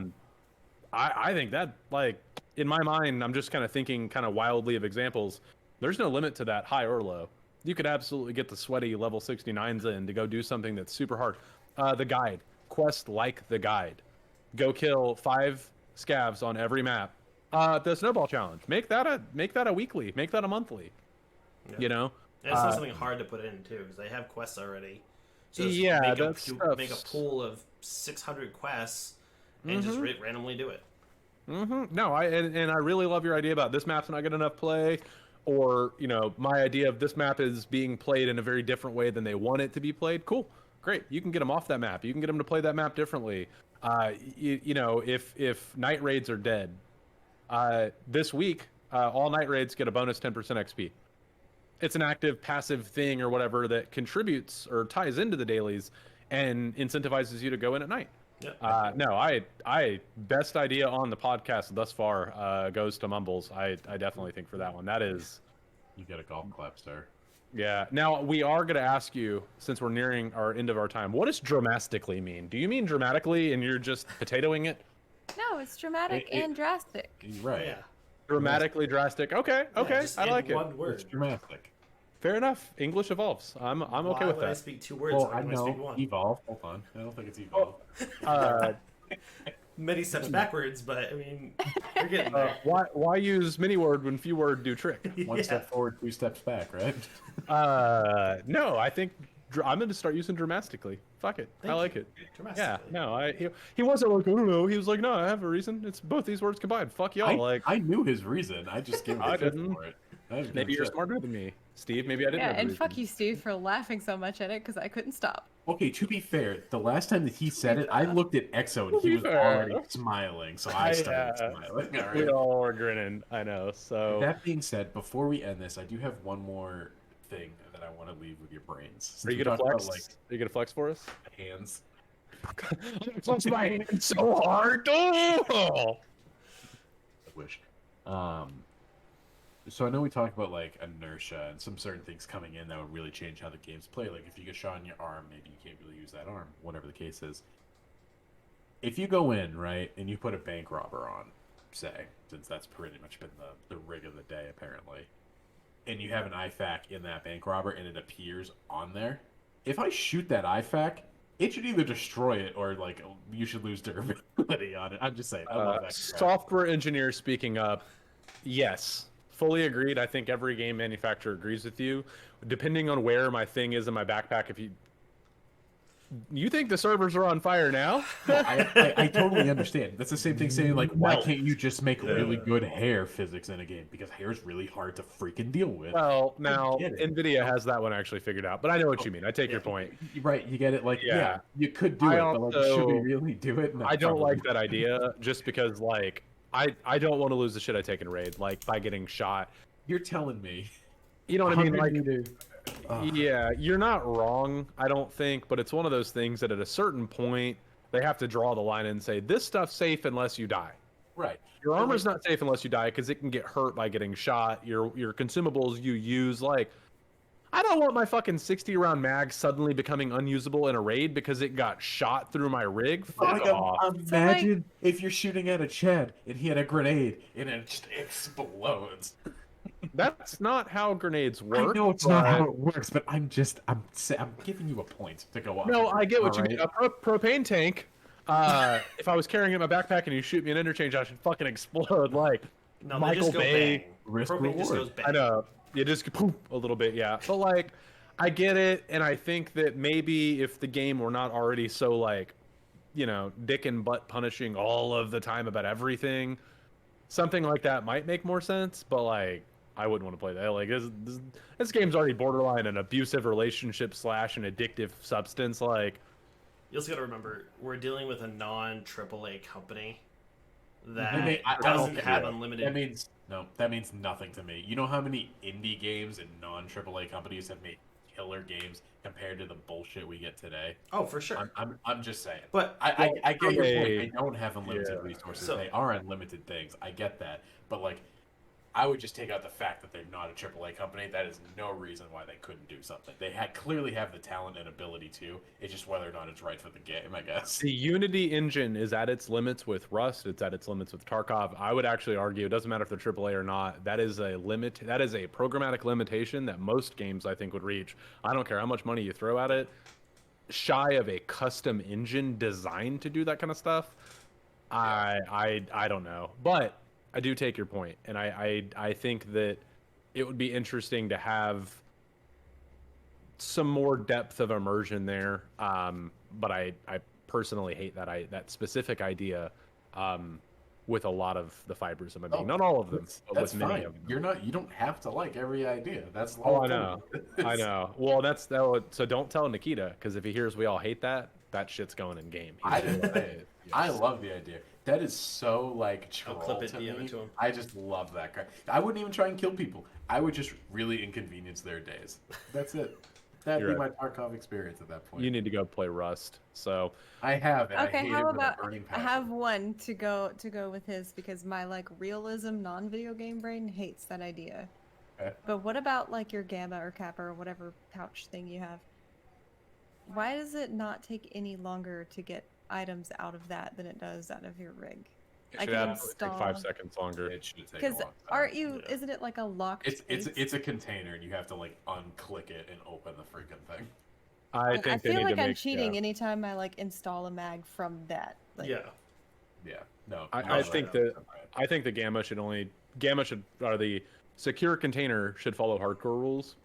I think that, like, in my mind, I'm just kind of thinking kind of wildly of examples. There's no limit to that, high or low. You could absolutely get the sweaty level 69s in to go do something that's super hard. The guide. Quest like the guide. Go kill 5 scavs on every map. The snowball challenge. Make that a weekly. Make that a monthly. Yeah. You know? And it's not something hard to put in too, because they have quests already. So just Yeah, make a pool of 600 quests and just randomly do it. No, I really love your idea about this map's not getting enough play, or you know, my idea of this map is being played in a very different way than they want it to be played. Cool, great. You can get them off that map. You can get them to play that map differently. You know, if night raids are dead, this week all night raids get a bonus 10% XP. It's an active passive thing or whatever that contributes or ties into the dailies and incentivizes you to go in at night. No, I best idea on the podcast thus far goes to Mumbles. I definitely think for that one. That is, You get a golf clap, sir. yeah. Now we are gonna ask you, since we're nearing our end of our time, what does dramatically mean? Do you mean dramatically and you're just potatoing it? No, it's dramatic and drastic. Right. Yeah. Dramatically drastic. Okay, okay, just I in like it. one word. It's dramatic. Fair enough. English evolves. I'm okay Why with would I that. speak 2 words? Well, Why I can I speak know. 1? Evolve. Hold on. I don't think it's evolve. Many steps backwards, but I mean, you're getting there. Why use many word when few word do trick? One step forward, 2 steps back, right? No, I think I'm going to start using dramatically. Fuck it. I like it. Yeah, Dramatically. no, he wasn't like, I don't know. He was like, no, I have a reason. It's both these words combined. Fuck y'all. I knew his reason. I just gave him I a shit didn't. for it. I didn't Maybe give a you're shit. smarter than me, Steve. Maybe I didn't Yeah, have a and reason. fuck you, Steve, for laughing so much at it because I couldn't stop. Okay, to be fair, the last time that he said it, I looked at EXO and To he be was fair. already smiling, so I started smiling. All We right. all were grinning. I know. So That being said, before we end this, I do have one more thing that I want to leave with your brains. Since are you we gonna talked flex? about, Are you gonna flex for us? hands. Flex my hand so hard. Oh! I wish. So I know we talked about like inertia and some certain things coming in that would really change how the games play. Like if you get shot in your arm, maybe you can't really use that arm, whatever the case is. If you go in, right, and you put a bank robber on, say, since that's pretty much been the rig of the day apparently, and you have an IFAK in that bank robber and it appears on there, if I shoot that IFAK, it should either destroy it or like you should lose durability on it. I'm just saying. I love that crap. Software engineer speaking up. Yes, fully agreed. I think every game manufacturer agrees with you. Depending on where my thing is in my backpack, if you think the servers are on fire now? No, I totally understand. That's the same thing saying like, why can't you just make really good hair physics in a game? Because hair is really hard to freaking deal with. Well, now get it. Nvidia has that one actually figured out, but I know what you mean. I take your point. Right, you get it. Like, Yeah. yeah, you could do I it, but like, should we also- really do it? No, I don't probably like that idea just because like I don't want to lose the shit I take in raid like by getting shot. You're telling me. You know what I mean? 100 Like meters. yeah, you're not wrong, I don't think, but it's one of those things that at a certain point they have to draw the line and say this stuff's safe unless you die. Right. Your armor's not safe unless you die because it can get hurt by getting shot. Your consumables you use, like, I don't want my fucking 60 round mag suddenly becoming unusable in a raid because it got shot through my rig. Fuck Like, off. imagine if you're shooting at a Chad and he had a grenade and it just explodes. That's not how grenades work. I know it's not how but- it works, but I'm giving you a point to go off. No, I get what you Alright? mean. A propane tank. If I was carrying it in my backpack and you shoot me an interchange, I should fucking explode. Like No, they Michael just go Bay. bang. Risk Propane just reward. goes bang. I know. You just poof a little bit, yeah. But like, I get it, and I think that maybe if the game were not already so like, you know, dick and butt punishing all of the time about everything, something like that might make more sense. But like, I wouldn't want to play that. Like, this game's already borderline an abusive relationship / an addictive substance. Like, You also got to remember, we're dealing with a non-AAA company that I mean, doesn't okay, have yeah. unlimited. That means nothing to me. You know how many indie games and non-AAA companies have made killer games compared to the bullshit we get today? Oh, for sure. I'm just saying. But I get your point. okay. They don't have unlimited Yeah. resources. So- They are unlimited things. I get that. But like, I would just take out the fact that they're not a AAA company. That is no reason why they couldn't do something. They clearly have the talent and ability to. It's just whether or not it's right for the game, I guess. the Unity engine is at its limits with Rust. It's at its limits with Tarkov. I would actually argue it doesn't matter if they're AAA or not. That is a limit. That is a programmatic limitation that most games I think would reach. I don't care how much money you throw at it. Shy of a custom engine designed to do that kind of stuff, I don't know. But I do take your point, and I think that it would be interesting to have some more depth of immersion there. But I personally hate that specific idea with a lot of the fibers of my being. Oh, Not all of them, but That's with many fine. of them. You don't have to like every idea. That's the Oh, whole I thing. know. I know. Well, so don't tell Nikita, because if he hears we all hate that shit's going in game. I didn't say it. I love the idea. That is so like I'll troll clip it, to DM me. it to him. I just love that guy. I wouldn't even try and kill people. I would just really inconvenience their days. That's it. That'd You're be right. my Tarkov experience at that point. You need to go play Rust. So I have, and I Okay, hate how it with about a burning I passion. have one to go with his because my like realism non-video game brain hates that idea. Okay. But what about like your gamma or kappa or whatever pouch thing you have? Why does it not take any longer to get items out of that than it does out of your rig? it I should can absolutely take install 5 seconds longer. It should take a because long time. aren't you? Yeah. Isn't it like a locked? It's a container, and you have to like unclick it and open the freaking thing. I I think they feel need like to I'm make, cheating yeah. anytime I like install a mag from that. Like, Yeah. Yeah, no. I think the gamma should or the secure container should follow hardcore rules.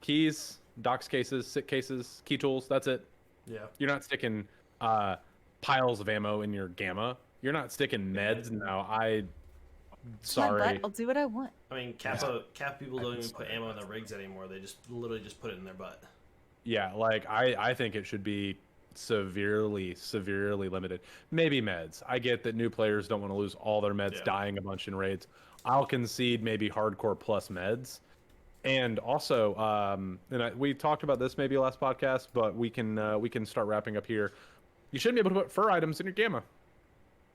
Keys, docs cases, sit cases, key tools, that's it. Yeah. You're not sticking piles of ammo in your gamma. You're not sticking meds. No, it's my butt, sorry. I'll do what I want. I mean, cap people don't even put ammo in their rigs anymore. They just literally just put it in their butt. Yeah, like I think it should be severely limited. Maybe meds. I get that new players don't want to lose all their meds Yeah. dying a bunch in raids. I'll concede maybe hardcore plus meds. And also, we talked about this maybe last podcast, but we can start wrapping up here. You shouldn't be able to put fur items in your gamma.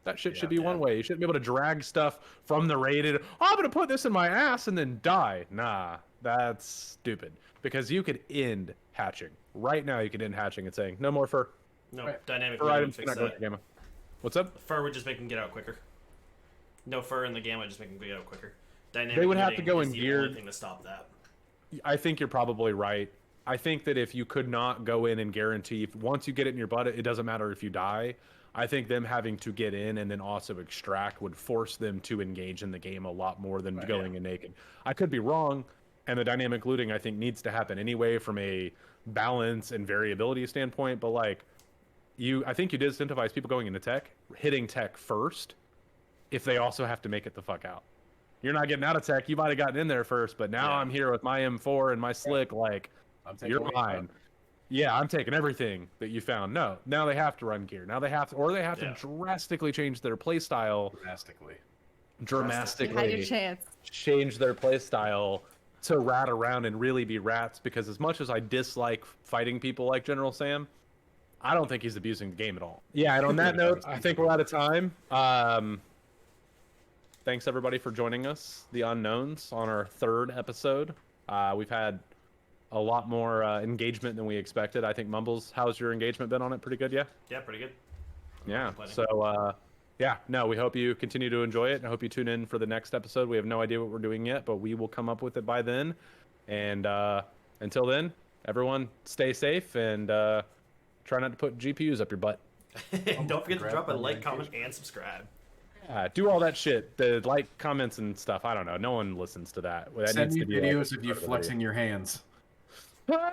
That shit should be one way. You shouldn't be able to drag stuff from the raid and, I'm going to put this in my ass and then die. Nah, that's stupid. Because you could end hatching. Right now, you could end hatching and saying, no more fur. No, Right. dynamic Fur looting items fix cannot go in that. your gamma. What's up? Fur would just make them get out quicker. No fur in the gamma, just make them get out quicker. Dynamic They would have to looting go is in the geared- only thing to stop that. I think you're probably right. I think that if you could not go in and guarantee, once you get it in your butt, it doesn't matter if you die. I think them having to get in and then also extract would force them to engage in the game a lot more than Right, going in naked. I could be wrong, and the dynamic looting I think needs to happen anyway from a balance and variability standpoint. But like, I think you disincentivize people going into tech, hitting tech first, if they also have to make it the fuck out. You're not getting out of tech. You might have gotten in there first, but now Yeah. I'm here with my M4 and my slick. Like, I'm taking you're away mine. Yeah, I'm taking everything that you found. No, now they have to run gear. Now they have to, or they have Yeah. to drastically change their play style. drastically. You had your Drastically chance. change their play style to rat around and really be rats. Because as much as I dislike fighting people like General Sam, I don't think he's abusing the game at all. Yeah, and on that note, I think we're out of time. Thanks everybody for joining us, the Unknowns, on our 3rd episode. We've had a lot more engagement than we expected. I think Mumbles, how's your engagement been on it? Pretty good, yeah? Yeah, pretty good. Yeah. complaining. So, yeah, no, we hope you continue to enjoy it. I hope you tune in for the next episode. We have no idea what we're doing yet, but we will come up with it by then. And until then, everyone stay safe and try not to put GPUs up your butt. And don't forget to Grab drop a them like, and comment, engagement. and subscribe. Do all that shit. The like, comments, and stuff. I don't know. No one listens to that. That Send needs me to be like, videos of you part of the flexing your hands. video.